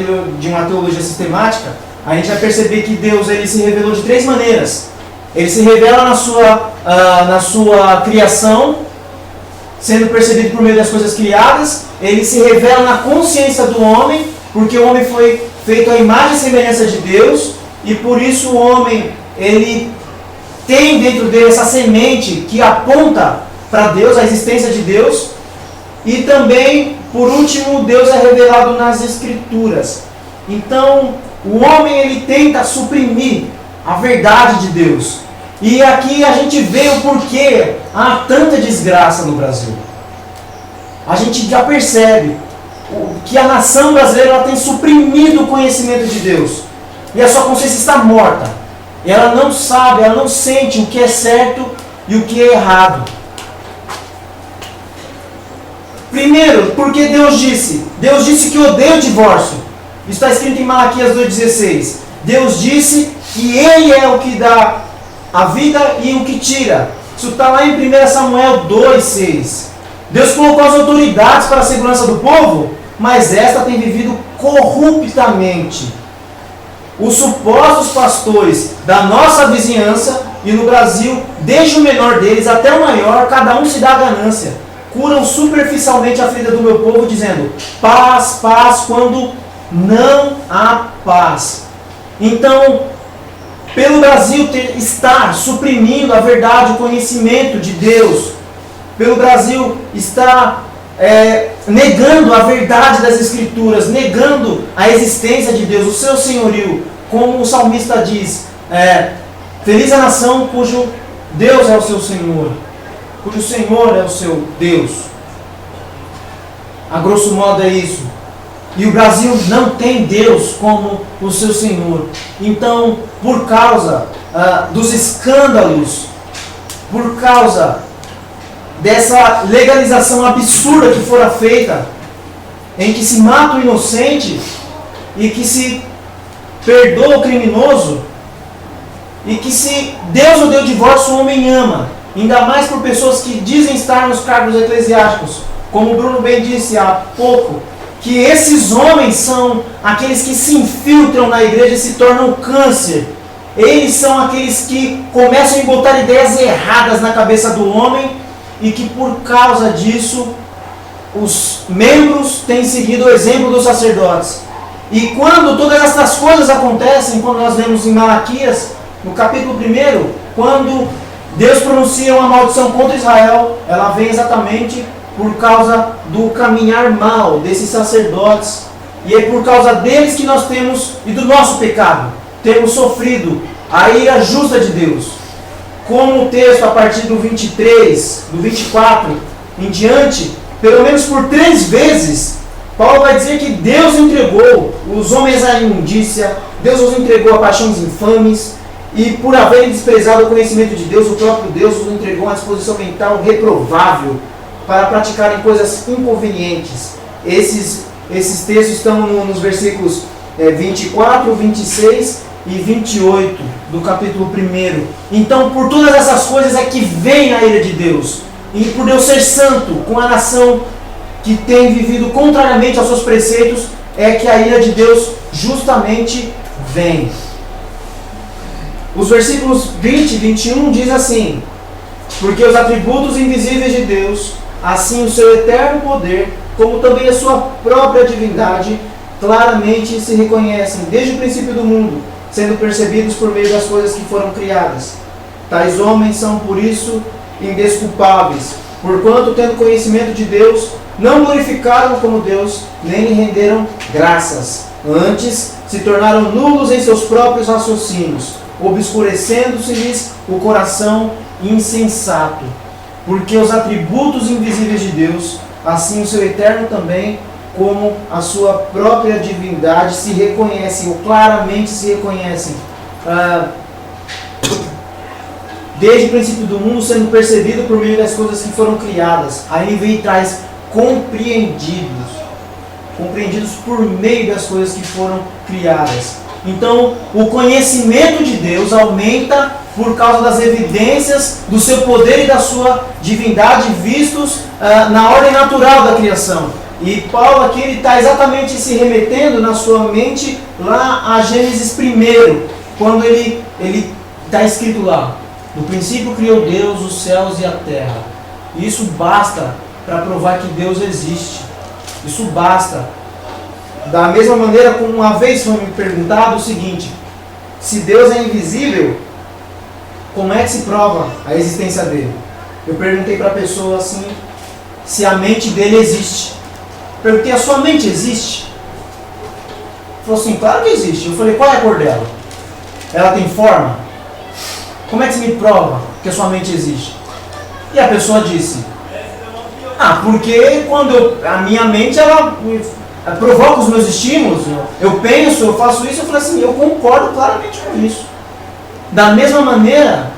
Speaker 1: teologia sistemática, a gente vai perceber que Deus ele se revelou de três maneiras. Ele se revela na sua criação, sendo percebido por meio das coisas criadas. Ele se revela na consciência do homem, porque o homem foi feito à imagem e semelhança de Deus, e por isso o homem ele tem dentro dele essa semente que aponta para Deus, a existência de Deus. E também, por último, Deus é revelado nas Escrituras. Então, o homem ele tenta suprimir a verdade de Deus. E aqui a gente vê o porquê há tanta desgraça no Brasil. A gente já percebe que a nação brasileira ela tem suprimido o conhecimento de Deus. E a sua consciência está morta. Ela não sabe, ela não sente o que é certo e o que é errado.
Speaker 3: Primeiro, porque Deus disse que odeia o divórcio. Isso está escrito em Malaquias 2,16. Deus disse que Ele é o que dá a vida e o que tira. Isso está lá em 1 Samuel 2,6. Deus colocou as autoridades para a segurança do povo, mas esta tem vivido corruptamente. Os supostos pastores da nossa vizinhança e no Brasil, desde o menor deles até o maior, cada um se dá a ganância. Curam superficialmente a ferida do meu povo, dizendo paz, paz, quando não há paz. Então, pelo Brasil estar suprimindo a verdade, o conhecimento de Deus, pelo Brasil estar negando a verdade das Escrituras, negando a existência de Deus, o seu senhorio, como o salmista diz, feliz a nação cujo Deus é o seu Senhor, cujo Senhor é o seu Deus. A grosso modo é isso. E o Brasil não tem Deus como o seu Senhor. Então, por causa dos escândalos, por causa dessa legalização absurda que fora feita, em que se mata o inocente e que se perdoa o criminoso, e que se Deus odeia o divórcio, o homem ama, ainda mais por pessoas que dizem estar nos cargos eclesiásticos, como o Bruno bem disse há pouco, que esses homens são aqueles que se infiltram na igreja e se tornam câncer. Eles são aqueles que começam a botar ideias erradas na cabeça do homem e que por causa disso os membros têm seguido o exemplo dos sacerdotes. E quando todas essas coisas acontecem, quando nós lemos em Malaquias, no capítulo 1, quando Deus pronuncia uma maldição contra Israel, ela vem exatamente por causa do caminhar mal desses sacerdotes. E é por causa deles que nós temos, e do nosso pecado, temos sofrido a ira justa de Deus. Como o texto a partir do 23, do 24 em diante, pelo menos por 3 vezes, Paulo vai dizer que Deus entregou os homens à imundícia, Deus os entregou a paixões infames, e por haverem desprezado o conhecimento de Deus, o próprio Deus os entregou a uma disposição mental reprovável para praticarem coisas inconvenientes. Esses textos estão nos versículos 24, 26 e 28 do capítulo 1. Então, por todas essas coisas é que vem a ira de Deus. E por Deus ser santo, com a nação que tem vivido contrariamente aos seus preceitos, é que a ira de Deus justamente vem. Os versículos 20 e 21 diz assim: porque os atributos invisíveis de Deus, assim o seu eterno poder, como também a sua própria divindade, claramente se reconhecem desde o princípio do mundo, sendo percebidos por meio das coisas que foram criadas. Tais homens são por isso indesculpáveis, porquanto, tendo conhecimento de Deus, não glorificaram como Deus, nem lhe renderam graças. Antes, se tornaram nulos em seus próprios raciocínios, obscurecendo-se-lhes o coração insensato. Porque os atributos invisíveis de Deus, assim o seu eterno também, como a sua própria divindade, se reconhecem, ou claramente se reconhecem, desde o princípio do mundo, sendo percebido por meio das coisas que foram criadas. Aí vem e traz compreendidos por meio das coisas que foram criadas. Então, o conhecimento de Deus aumenta por causa das evidências do seu poder e da sua divindade vistos na ordem natural da criação. E Paulo aqui está exatamente se remetendo na sua mente lá a Gênesis 1, quando ele está escrito lá: no princípio criou Deus os céus e a terra. E isso basta para provar que Deus existe. Isso basta. Da mesma maneira como uma vez foi me perguntado o seguinte: se Deus é invisível, como é que se prova a existência dele? Eu perguntei para a pessoa assim, se a mente dele existe. Perguntei: a sua mente existe? Falou assim: claro que existe. Eu falei: qual é a cor dela? Ela tem forma? Como é que se me prova que a sua mente existe? E a pessoa disse: porque quando a minha mente ela provoca os meus estímulos, eu penso, eu faço isso. Eu falei assim: eu concordo claramente com isso. Da mesma maneira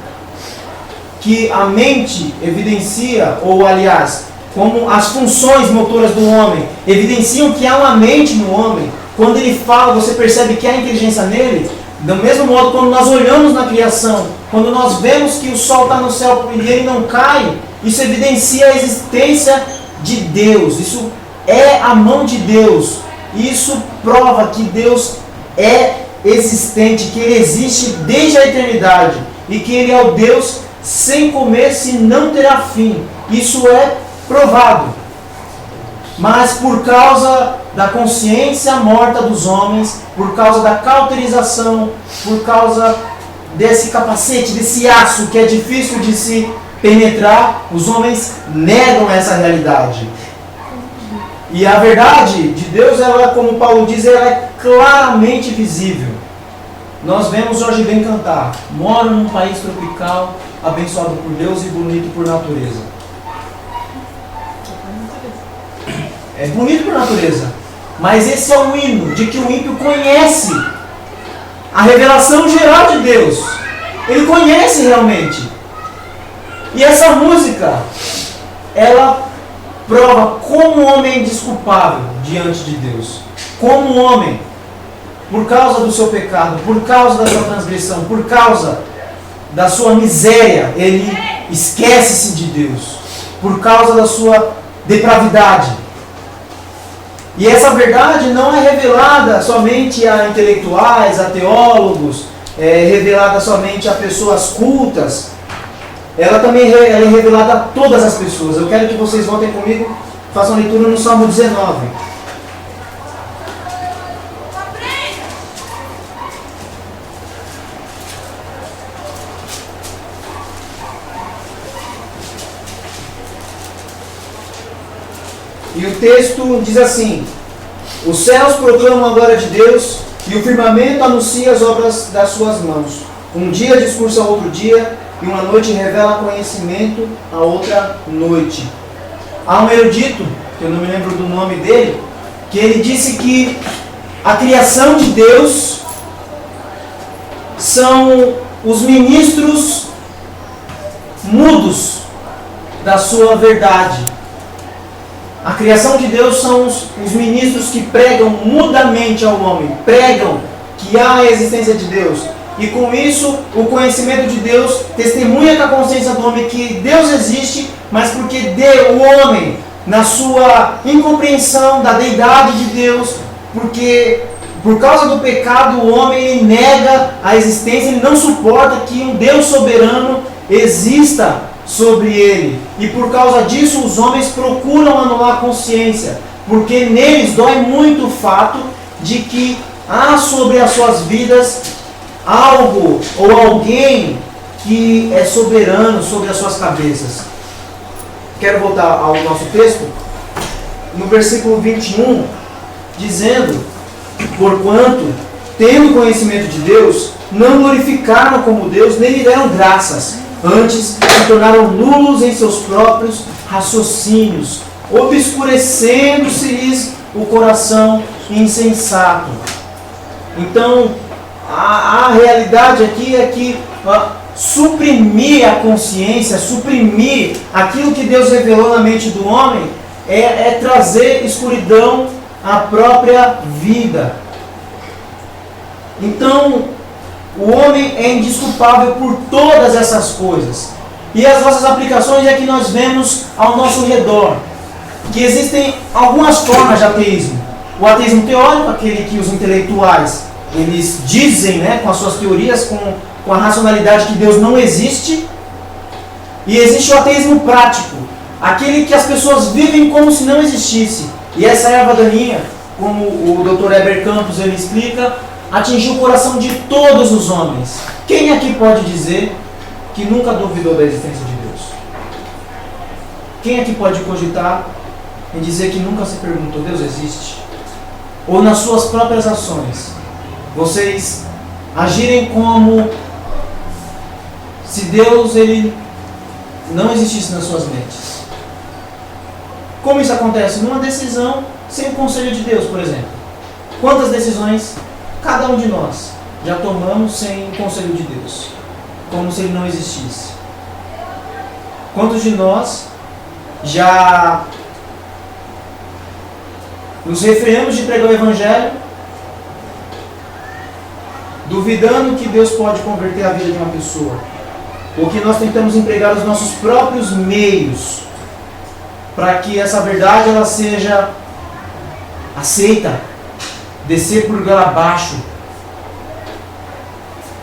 Speaker 3: que a mente evidencia, ou aliás, como as funções motoras do homem evidenciam que há uma mente no homem, quando ele fala, você percebe que há inteligência nele. Do mesmo modo, quando nós olhamos na criação, quando nós vemos que o sol está no céu e ele não cai, isso evidencia a existência de Deus. Isso é a mão de Deus. Isso prova que Deus é existente, que Ele existe desde a eternidade e que Ele é o Deus sem começo e não terá fim. Isso é provado. Mas por causa da consciência morta dos homens, por causa da cauterização, por causa desse capacete, desse aço que é difícil de se penetrar, os homens negam essa realidade. E a verdade de Deus, ela, como Paulo diz, ela é claramente visível. Nós vemos Jorge Ben cantar: moro num país tropical, abençoado por Deus e bonito por natureza. É bonito por natureza, mas esse é o hino de que o ímpio conhece a revelação geral de Deus. Ele conhece realmente. E essa música, ela prova como o homem é indesculpável diante de Deus. Como o homem, por causa do seu pecado, por causa da sua transgressão, por causa da sua miséria, ele esquece-se de Deus. Por causa da sua depravidade. E essa verdade não é revelada somente a intelectuais, a teólogos, é revelada somente a pessoas cultas. Ela também é revelada a todas as pessoas. Eu quero que vocês voltem comigo, façam a leitura no Salmo 19. E o texto diz assim: os céus proclamam a glória de Deus e o firmamento anuncia as obras das suas mãos. Um dia discursa a outro dia e uma noite revela conhecimento a outra noite. Há um erudito, que eu não me lembro do nome dele, que ele disse que a criação de Deus são os ministros mudos da sua verdade. A criação de Deus são os ministros que pregam mudamente ao homem, pregam que há a existência de Deus. E com isso, o conhecimento de Deus testemunha com a consciência do homem que Deus existe, mas porque o homem, na sua incompreensão da deidade de Deus, porque por causa do pecado o homem ele nega a existência, ele não suporta que um Deus soberano exista sobre ele. E por causa disso os homens procuram anular a consciência, porque neles dói muito o fato de que há sobre as suas vidas algo ou alguém que é soberano sobre as suas cabeças. Quero voltar ao nosso texto, no versículo 21, dizendo: porquanto, tendo conhecimento de Deus, não glorificaram como Deus, nem lhe deram graças, antes se tornaram nulos em seus próprios raciocínios, obscurecendo-se-lhes o coração insensato. Então, a realidade aqui é que suprimir a consciência, suprimir aquilo que Deus revelou na mente do homem, é trazer escuridão à própria vida. Então, o homem é indesculpável por todas essas coisas. E as nossas aplicações é que nós vemos ao nosso redor, que existem algumas formas de ateísmo. O ateísmo teórico, aquele que os intelectuais eles dizem, com as suas teorias, com a racionalidade, que Deus não existe. E existe o ateísmo prático, aquele que as pessoas vivem como se não existisse. E essa erva daninha, como o Dr. Heber Campos ele explica, atingiu o coração de todos os homens. Quem aqui pode dizer que nunca duvidou da existência de Deus? Quem aqui pode cogitar e dizer que nunca se perguntou: Deus existe? Ou nas suas próprias ações vocês agirem como se Deus ele não existisse nas suas mentes? Como isso acontece? Numa decisão sem o conselho de Deus, por exemplo. Quantas decisões cada um de nós já tomamos sem o conselho de Deus? Como se ele não existisse. Quantos de nós já nos refreamos de pregar o Evangelho, duvidando que Deus pode converter a vida de uma pessoa, ou que nós tentamos empregar os nossos próprios meios para que essa verdade ela seja aceita, descer por goela abaixo.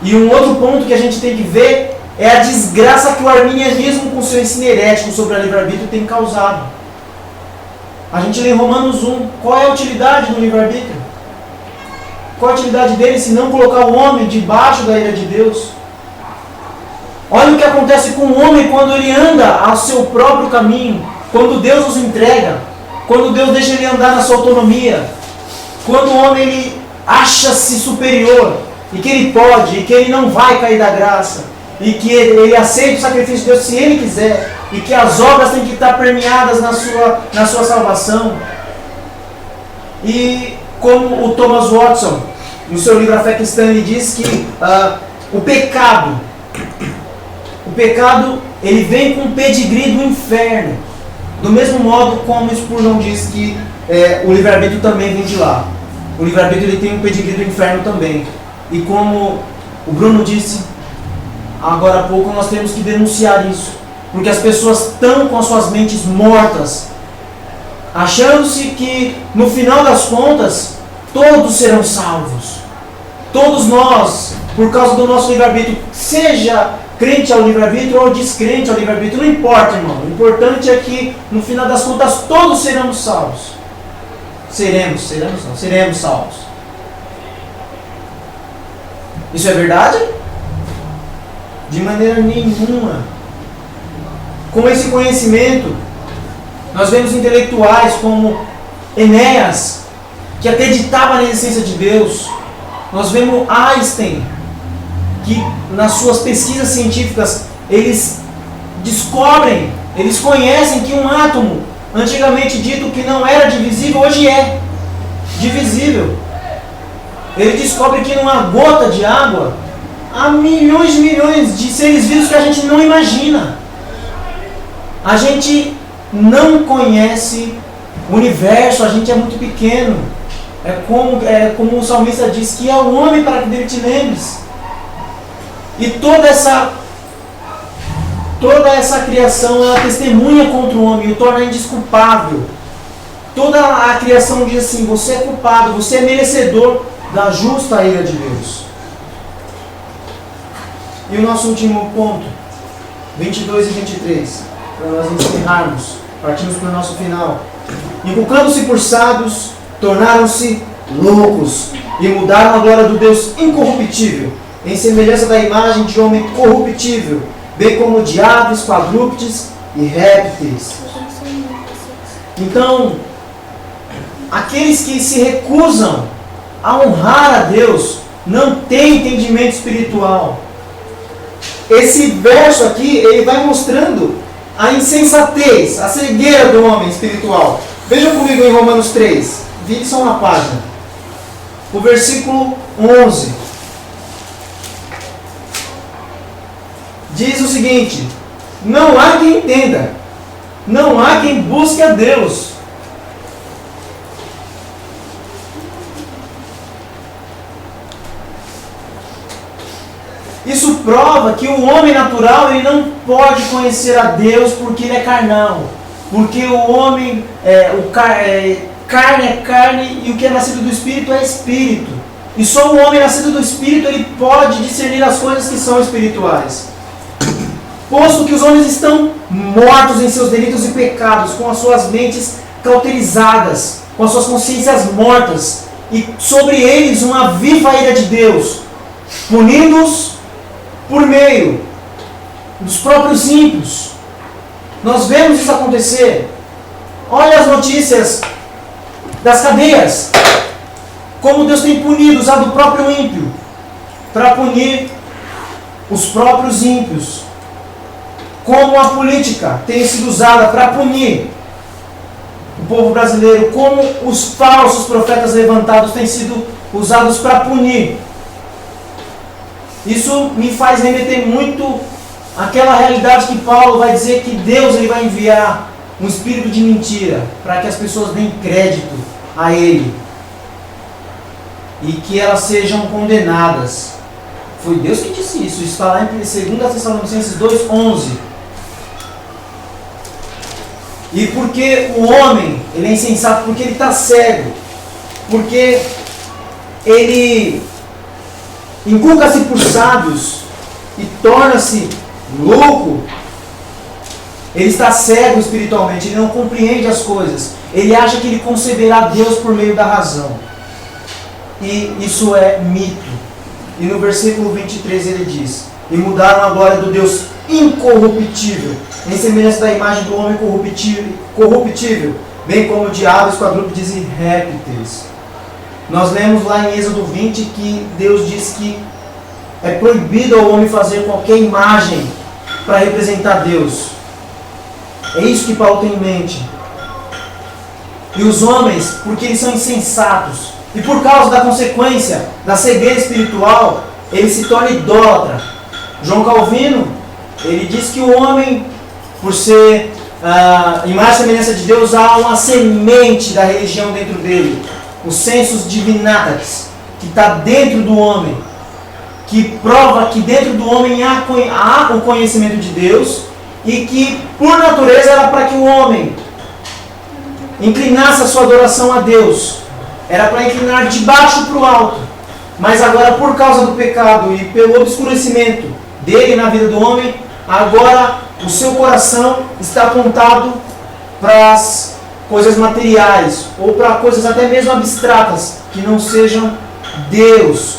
Speaker 3: E um outro ponto que a gente tem que ver é a desgraça que o arminianismo com seu ensino herético sobre a livre-arbítrio tem causado. A gente lê em Romanos 1, qual é a utilidade do livre-arbítrio? Qual a utilidade dele se não colocar o homem debaixo da ira de Deus? Olha o que acontece com o homem quando ele anda ao seu próprio caminho, quando Deus os entrega, quando Deus deixa ele andar na sua autonomia, quando o homem ele acha-se superior, e que ele pode, e que ele não vai cair da graça, e que ele aceita o sacrifício de Deus se ele quiser, e que as obras têm que estar permeadas na sua salvação. E como o Thomas Watson, no seu livro A Fé Cristã, ele diz que o pecado ele vem com o pedigree do inferno, do mesmo modo como Spurgeon diz que o livre-arbítrio também vem de lá. O livre-arbítrio ele tem um pedigree do inferno também. E como o Bruno disse agora há pouco, nós temos que denunciar isso, porque as pessoas estão com as suas mentes mortas, achando-se que no final das contas todos serão salvos. Todos nós, por causa do nosso livre-arbítrio, seja crente ao livre-arbítrio ou descrente ao livre-arbítrio, não importa, irmão. O importante é que no final das contas todos seremos salvos. Seremos salvos. Isso é verdade? De maneira nenhuma. Com esse conhecimento, nós vemos intelectuais como Enéas, que acreditava na existência de Deus. Nós vemos Einstein, que nas suas pesquisas científicas, eles descobrem, eles conhecem que um átomo, antigamente dito que não era divisível, hoje é divisível. Ele descobre que numa gota de água há milhões e milhões de seres vivos que a gente não imagina. A gente não conhece o universo, a gente é muito pequeno. É como o salmista diz, que é o homem para que dele te lembres. E toda essa criação ela testemunha contra o homem e o torna indesculpável. Toda a criação diz assim: você é culpado, você é merecedor da justa ira de Deus. E o nosso último ponto, 22 e 23, para nós encerrarmos, partimos para o nosso final. Inculcando-se por sábios, tornaram-se loucos e mudaram a glória do Deus incorruptível, em semelhança da imagem de homem corruptível, bem como de aves, quadrúpedes e répteis. Então, aqueles que se recusam a honrar a Deus não têm entendimento espiritual. Esse verso aqui, ele vai mostrando a insensatez, a cegueira do homem espiritual. Veja comigo em Romanos 3, vire só uma página. O versículo 11. Diz o seguinte: não há quem entenda, não há quem busque a Deus. Isso prova que o homem natural ele não pode conhecer a Deus porque ele é carnal. Porque o homem, carne é carne e o que é nascido do Espírito é Espírito. E só o homem nascido do Espírito ele pode discernir as coisas que são espirituais. Posto que os homens estão mortos em seus delitos e pecados, com as suas mentes cauterizadas, com as suas consciências mortas, e sobre eles uma viva ira de Deus, punindo-os por meio dos próprios ímpios. Nós vemos isso acontecer. Olha as notícias das cadeias. Como Deus tem punido, usado o próprio ímpio para punir os próprios ímpios. Como a política tem sido usada para punir o povo brasileiro. Como os falsos profetas levantados têm sido usados para punir. Isso me faz remeter muito àquela realidade que Paulo vai dizer que Deus ele vai enviar um espírito de mentira, para que as pessoas deem crédito a ele e que elas sejam condenadas. Foi Deus que disse isso. Isso está lá em 2 Tessalonicenses 2:11. E porque o homem, ele é insensato, porque ele está cego, porque ele inculca-se por sábios e torna-se louco, ele está cego espiritualmente, ele não compreende as coisas, ele acha que ele conceberá Deus por meio da razão. E isso é mito. E no versículo 23 ele diz: e mudaram a glória do Deus incorruptível, em semelhança da imagem do homem corruptível, bem como de aves, quadrúpedes e répteis. Nós lemos lá em Êxodo 20 que Deus diz que é proibido ao homem fazer qualquer imagem para representar Deus. É isso que Paulo tem em mente. E os homens, porque eles são insensatos, e por causa da consequência da cegueira espiritual, ele se torna idólatra. João Calvino, ele diz que o homem, por ser imagem e semelhança de Deus, há uma semente da religião dentro dele, o sensus divinitatis, que está dentro do homem, que prova que dentro do homem há o conhecimento de Deus, e que por natureza era para que o homem inclinasse a sua adoração a Deus, era para inclinar de baixo para o alto. Mas agora, por causa do pecado e pelo obscurecimento dele na vida do homem, agora o seu coração está apontado para as coisas materiais, ou para coisas até mesmo abstratas, que não sejam Deus.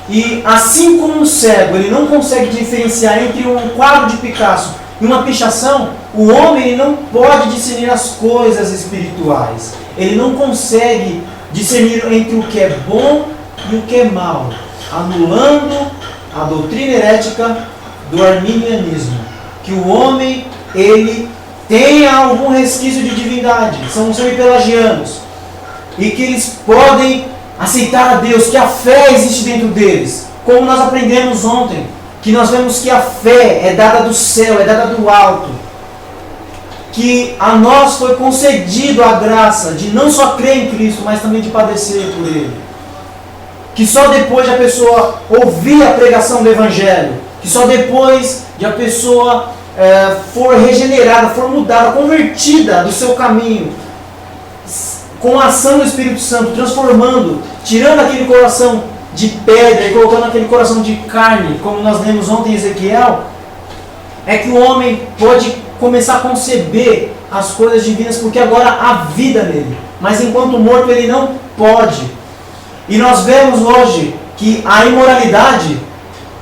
Speaker 3: E assim como um cego, ele não consegue diferenciar entre um quadro de Picasso e uma pichação, o homem ele não pode discernir as coisas espirituais. Ele não consegue discernir entre o que é bom e o que é mal, anulando a doutrina herética do arminianismo, que o homem ele tem algum resquício de divindade, são semi-pelagianos, e que eles podem aceitar a Deus, que a fé existe dentro deles, como nós aprendemos ontem, que nós vemos que a fé é dada do céu, é dada do alto, que a nós foi concedido a graça de não só crer em Cristo, mas também de padecer por Ele. Que só depois de a pessoa ouvir a pregação do Evangelho, que só depois de a pessoa for regenerada, for mudada, convertida do seu caminho, com a ação do Espírito Santo, transformando, tirando aquele coração de pedra e colocando aquele coração de carne, como nós lemos ontem em Ezequiel, é que o homem pode começar a conceber as coisas divinas, porque agora há vida nele. Mas enquanto morto ele não pode. E nós vemos hoje que a imoralidade,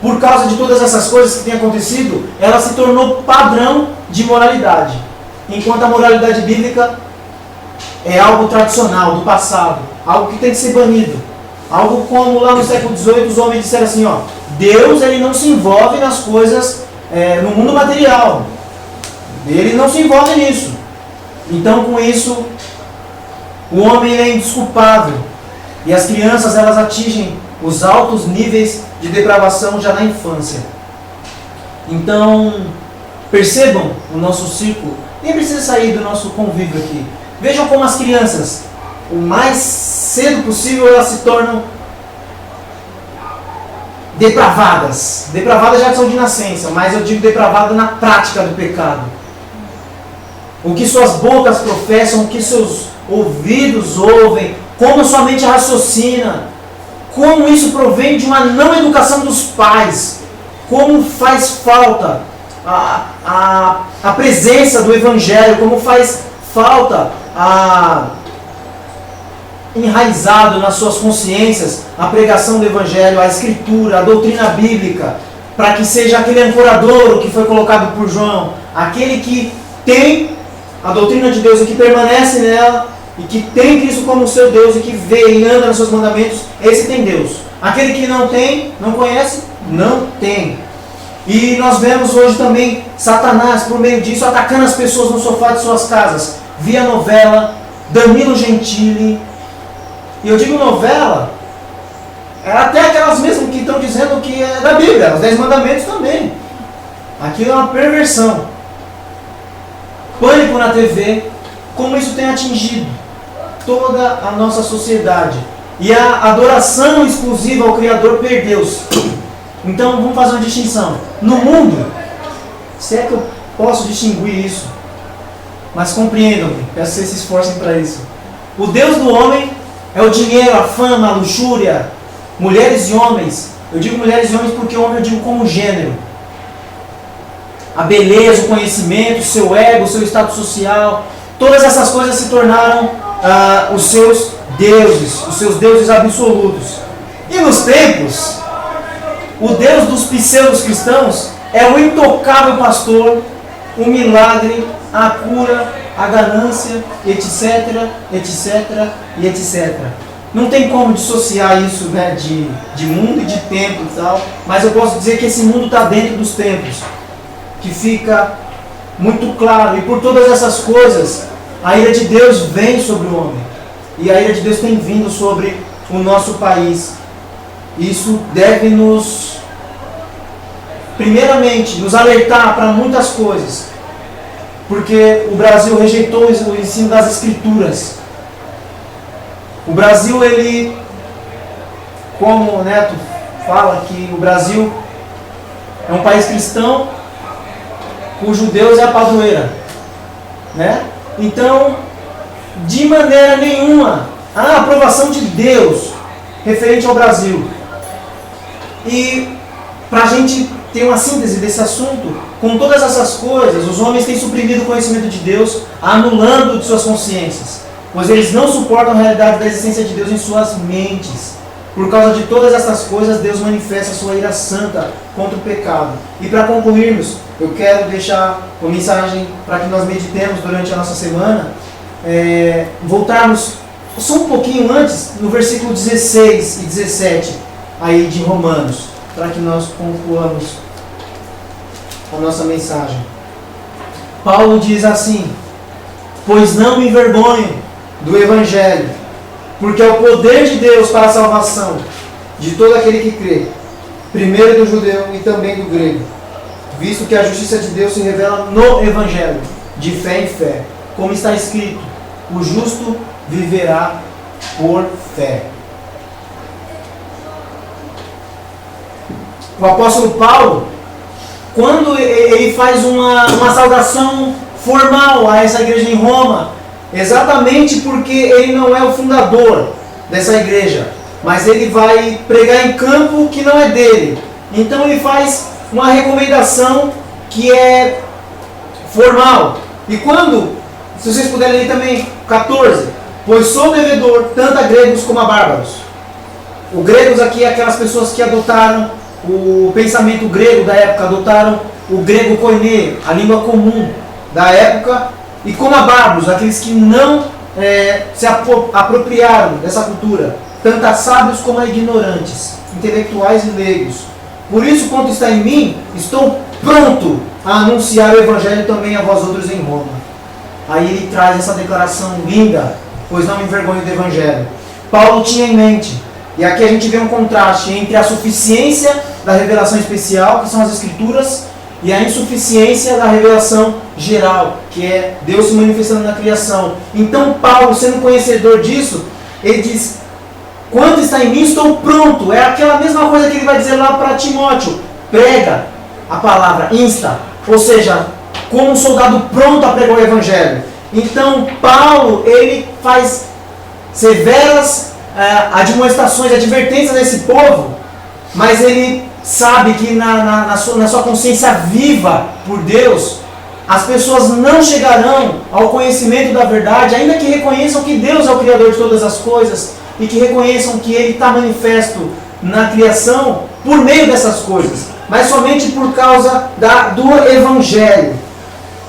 Speaker 3: por causa de todas essas coisas que têm acontecido, ela se tornou padrão de moralidade. Enquanto a moralidade bíblica é algo tradicional, do passado, algo que tem que ser banido. Algo como lá no século XVIII os homens disseram assim, ó, Deus ele não se envolve nas coisas no mundo material. Ele não se envolve nisso. Então com isso o homem é indesculpável. E as crianças elas atingem os altos níveis de depravação já na infância. Então percebam o nosso círculo. Nem precisa sair do nosso convívio aqui. Vejam como as crianças, o mais cedo possível, elas se tornam depravadas. Depravadas já são de nascença, mas eu digo depravada na prática do pecado. O que suas bocas professam, o que seus ouvidos ouvem, como sua mente raciocina, como isso provém de uma não educação dos pais, como faz falta a presença do Evangelho, como faz falta enraizado nas suas consciências a pregação do Evangelho, a Escritura, a doutrina bíblica, para que seja aquele ancoradouro que foi colocado por João, aquele que tem a doutrina de Deus e que permanece nela, e que tem Cristo como seu Deus e que vê e anda nos seus mandamentos, esse tem Deus. Aquele que não tem, não conhece, não tem. E nós vemos hoje também Satanás, por meio disso, atacando as pessoas no sofá de suas casas, via novela, Danilo Gentili. E eu digo novela, é até aquelas mesmas que estão dizendo que é da Bíblia, os 10 mandamentos também. Aquilo é uma perversão. pânico na TV, como isso tem atingido toda a nossa sociedade. E a adoração exclusiva ao Criador perdeu-se. Então vamos fazer uma distinção. No mundo, se é que eu posso distinguir isso, mas compreendam-me, peço que vocês se esforcem para isso. O Deus do homem é o dinheiro, a fama, a luxúria, mulheres e homens. Eu digo mulheres e homens porque homem eu digo como gênero. A beleza, o conhecimento, o seu ego, o seu status social, todas essas coisas se tornaram os seus deuses absolutos. E nos templos, o Deus dos pseudos cristãos é o intocável pastor, o milagre, a cura, a ganância, etc, etc e etc. Não tem como dissociar isso, né, de mundo e de templo e tal, mas eu posso dizer que esse mundo está dentro dos templos, que fica muito claro. E por todas essas coisas, a ira de Deus vem sobre o homem. E a ira de Deus tem vindo sobre o nosso país. Isso deve primeiramente, nos alertar para muitas coisas. Porque o Brasil rejeitou o ensino das Escrituras. O Brasil, como o Neto fala, que o Brasil é um país cristão cujo Deus é a padroeira, né? Então, de maneira nenhuma, a aprovação de Deus referente ao Brasil. E para a gente ter uma síntese desse assunto, com todas essas coisas, os homens têm suprimido o conhecimento de Deus, anulando de suas consciências, pois eles não suportam a realidade da existência de Deus em suas mentes. Por causa de todas essas coisas, Deus manifesta a sua ira santa contra o pecado. E para concluirmos, eu quero deixar uma mensagem para que nós meditemos durante a nossa semana, voltarmos só um pouquinho antes, no versículo 16 e 17 aí de Romanos, para que nós concluamos a nossa mensagem. Paulo diz assim: pois não me envergonho do Evangelho, porque é o poder de Deus para a salvação de todo aquele que crê, primeiro do judeu e também do grego, visto que a justiça de Deus se revela no Evangelho, de fé em fé, como está escrito: o justo viverá por fé. O apóstolo Paulo, quando ele faz uma saudação formal a essa igreja em Roma, exatamente porque ele não é o fundador dessa igreja, mas ele vai pregar em campo que não é dele. Então ele faz uma recomendação que é formal. E quando, se vocês puderem ler também 14, pois sou devedor tanto a gregos como a bárbaros. O gregos aqui é aquelas pessoas que adotaram o pensamento grego da época, adotaram o grego koiné, a língua comum da época, e como a bárbaros, aqueles que não se apropriaram dessa cultura, tanto a sábios como a ignorantes, intelectuais e leigos. Por isso, quanto está em mim, estou pronto a anunciar o Evangelho também a vós outros em Roma. Aí ele traz essa declaração linda: pois não me envergonho do Evangelho. Paulo tinha em mente, e aqui a gente vê um contraste entre a suficiência da revelação especial, que são as Escrituras, e a insuficiência da revelação geral, que é Deus se manifestando na criação. Então Paulo, sendo conhecedor disso, ele diz: quanto está em mim, estou pronto. É aquela mesma coisa que ele vai dizer lá para Timóteo: prega a palavra, insta, ou seja, como um soldado pronto a pregar o Evangelho. Então Paulo, ele faz severas admoestações, advertências a esse povo, mas ele sabe que na sua consciência viva por Deus, as pessoas não chegarão ao conhecimento da verdade, ainda que reconheçam que Deus é o Criador de todas as coisas e que reconheçam que Ele está manifesto na criação por meio dessas coisas, mas somente por causa do Evangelho,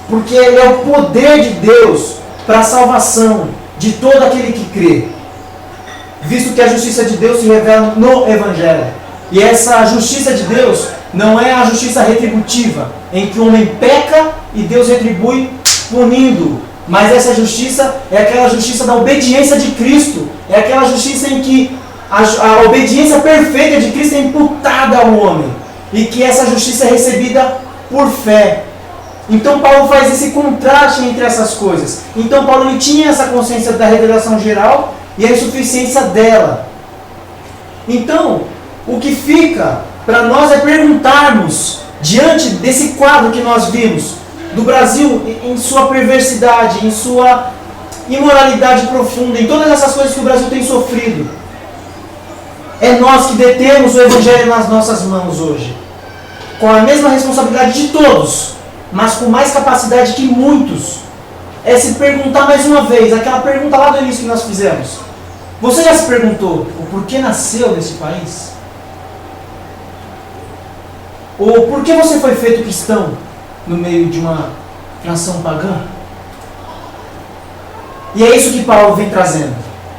Speaker 3: porque ele é o poder de Deus para a salvação de todo aquele que crê, visto que a justiça de Deus se revela no Evangelho. E essa justiça de Deus não é a justiça retributiva, em que o homem peca e Deus retribui punindo. Mas essa justiça é aquela justiça da obediência de Cristo. É aquela justiça em que a obediência perfeita de Cristo é imputada ao homem. E que essa justiça é recebida por fé. Então Paulo faz esse contraste entre essas coisas. Então Paulo ele tinha essa consciência da revelação geral e a insuficiência dela. Então, o que fica para nós é perguntarmos, diante desse quadro que nós vimos, do Brasil em sua perversidade, em sua imoralidade profunda, em todas essas coisas que o Brasil tem sofrido, é nós que detemos o Evangelho nas nossas mãos hoje, com a mesma responsabilidade de todos, mas com mais capacidade que muitos, é se perguntar mais uma vez, aquela pergunta lá do início que nós fizemos. Você já se perguntou o porquê nasceu nesse país? Ou por que você foi feito cristão no meio de uma nação pagã? E é isso que Paulo vem trazendo.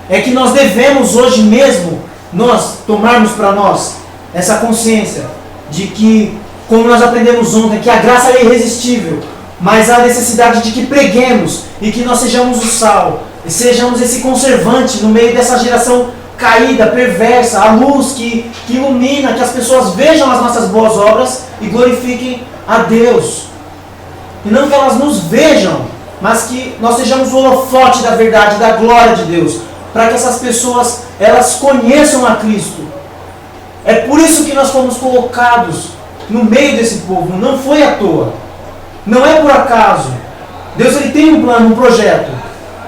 Speaker 3: É que nós devemos hoje mesmo, nós tomarmos para nós essa consciência de que, como nós aprendemos ontem, que a graça é irresistível, mas há necessidade de que preguemos e que nós sejamos o sal, e sejamos esse conservante no meio dessa geração caída, perversa, a luz que ilumina, que as pessoas vejam as nossas boas obras e glorifiquem a Deus. E não que elas nos vejam, mas que nós sejamos o holofote da verdade, da glória de Deus, para que essas pessoas, elas conheçam a Cristo. É por isso que nós fomos colocados no meio desse povo, não foi à toa, não é por acaso. Deus ele tem um plano, um projeto,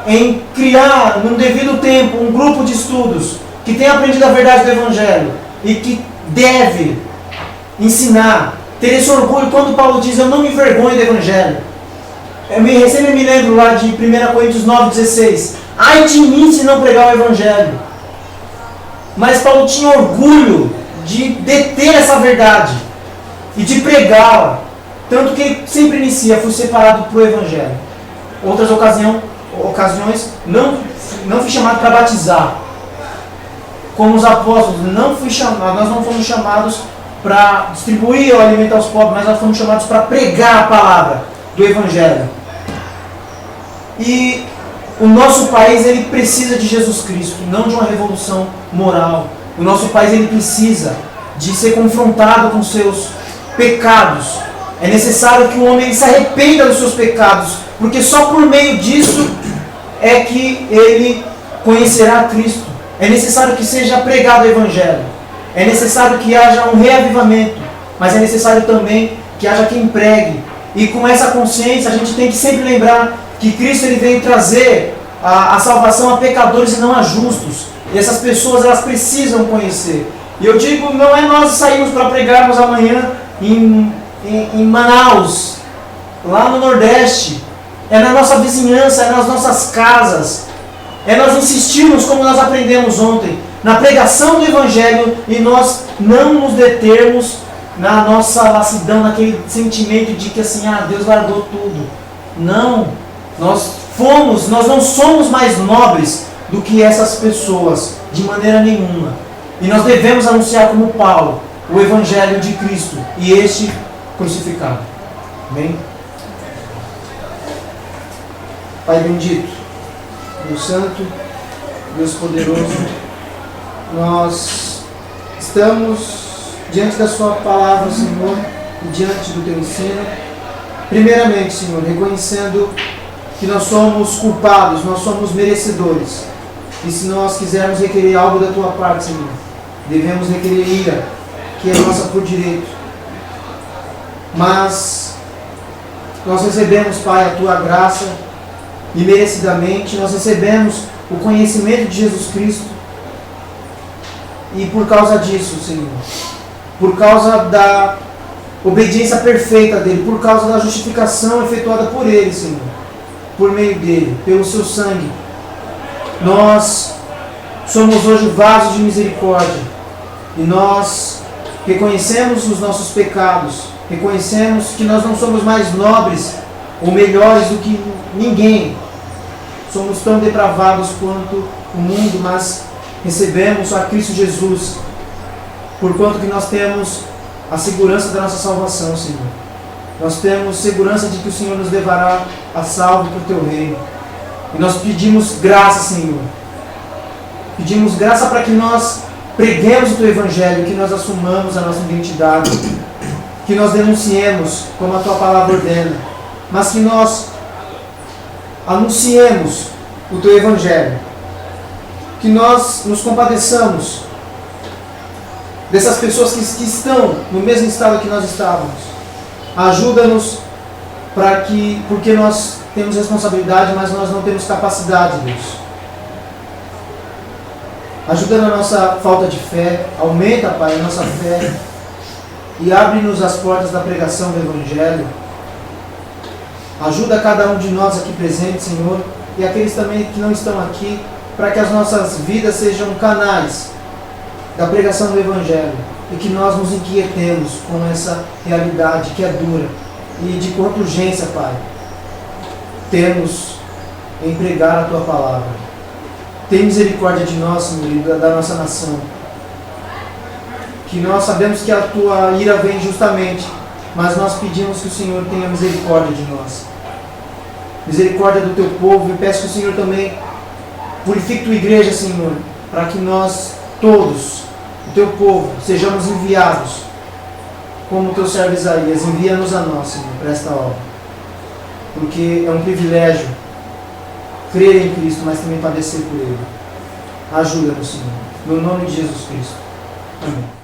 Speaker 3: em criar, num devido tempo, um grupo de estudos que tem aprendido a verdade do Evangelho e que deve ensinar, ter esse orgulho. Quando Paulo diz, eu não me envergonho do Evangelho, eu sempre me lembro lá de 1 Coríntios 9,16, ai de mim se não pregar o Evangelho. Mas Paulo tinha orgulho de deter essa verdade e de pregá-la, tanto que ele sempre inicia, fui separado para o Evangelho. Outras ocasiões não fui chamado para batizar, como os apóstolos, nós não fomos chamados para distribuir o alimento aos pobres, mas nós fomos chamados para pregar a palavra do Evangelho. E o nosso país ele precisa de Jesus Cristo, não de uma revolução moral. O nosso país ele precisa de ser confrontado com seus pecados. É necessário que o homem se arrependa dos seus pecados, porque só por meio disso é que ele conhecerá Cristo. É necessário que seja pregado o Evangelho. É necessário que haja um reavivamento, mas é necessário também que haja quem pregue. E com essa consciência a gente tem que sempre lembrar que Cristo ele veio trazer a salvação a pecadores e não a justos. E essas pessoas elas precisam conhecer. E eu digo, não é nós sairmos para pregarmos amanhã em Manaus, lá no Nordeste. É na nossa vizinhança, é nas nossas casas. É nós insistirmos, como nós aprendemos ontem, na pregação do Evangelho e nós não nos determos na nossa lassidão, naquele sentimento de que assim, Deus largou tudo. Não, nós não somos mais nobres do que essas pessoas, de maneira nenhuma. E nós devemos anunciar como Paulo, o Evangelho de Cristo e este crucificado. Amém? Pai bendito, Deus Santo, Deus Poderoso, nós estamos diante da Sua palavra, Senhor, e diante do Teu ensino. Primeiramente, Senhor, reconhecendo que nós somos culpados, nós somos merecedores. E se nós quisermos requerer algo da Tua parte, Senhor, devemos requerer ira, que é nossa por direito. Mas nós recebemos, Pai, a Tua graça, e merecidamente nós recebemos o conhecimento de Jesus Cristo. E por causa disso, Senhor, por causa da obediência perfeita dele, por causa da justificação efetuada por ele, Senhor, por meio dele, pelo seu sangue, nós somos hoje vasos de misericórdia. E nós reconhecemos os nossos pecados, reconhecemos que nós não somos mais nobres ou melhores do que ninguém. Somos tão depravados quanto o mundo, mas recebemos a Cristo Jesus, porquanto que nós temos a segurança da nossa salvação, Senhor. Nós temos segurança de que o Senhor nos levará a salvo para o Teu reino. E nós pedimos graça, Senhor. Pedimos graça para que nós preguemos o Teu Evangelho, que nós assumamos a nossa identidade, que nós denunciemos, como a Tua palavra ordena,
Speaker 1: mas que nós anunciemos o Teu Evangelho, que nós nos compadeçamos dessas pessoas que estão no mesmo estado que nós estávamos. Ajuda-nos porque nós temos responsabilidade, mas nós não temos capacidade, Deus. Ajuda na nossa falta de fé, aumenta, Pai, a nossa fé e abre-nos as portas da pregação do Evangelho. Ajuda cada um de nós aqui presentes, Senhor, e aqueles também que não estão aqui, para que as nossas vidas sejam canais da pregação do Evangelho e que nós nos inquietemos com essa realidade que é dura e de quanta urgência, Pai, temos em pregar a Tua Palavra. Tem misericórdia de nós, Senhor, e da nossa nação. Que nós sabemos que a Tua ira vem justamente, mas nós pedimos que o Senhor tenha misericórdia de nós. Misericórdia do Teu povo, e peço que o Senhor também purifique Tua igreja, Senhor, para que nós todos, o Teu povo, sejamos enviados, como o Teu servo Isaías. Envia-nos a nós, Senhor, para esta obra. Porque é um privilégio crer em Cristo, mas também padecer por Ele. Ajuda-nos, Senhor. No nome de Jesus Cristo. Amém.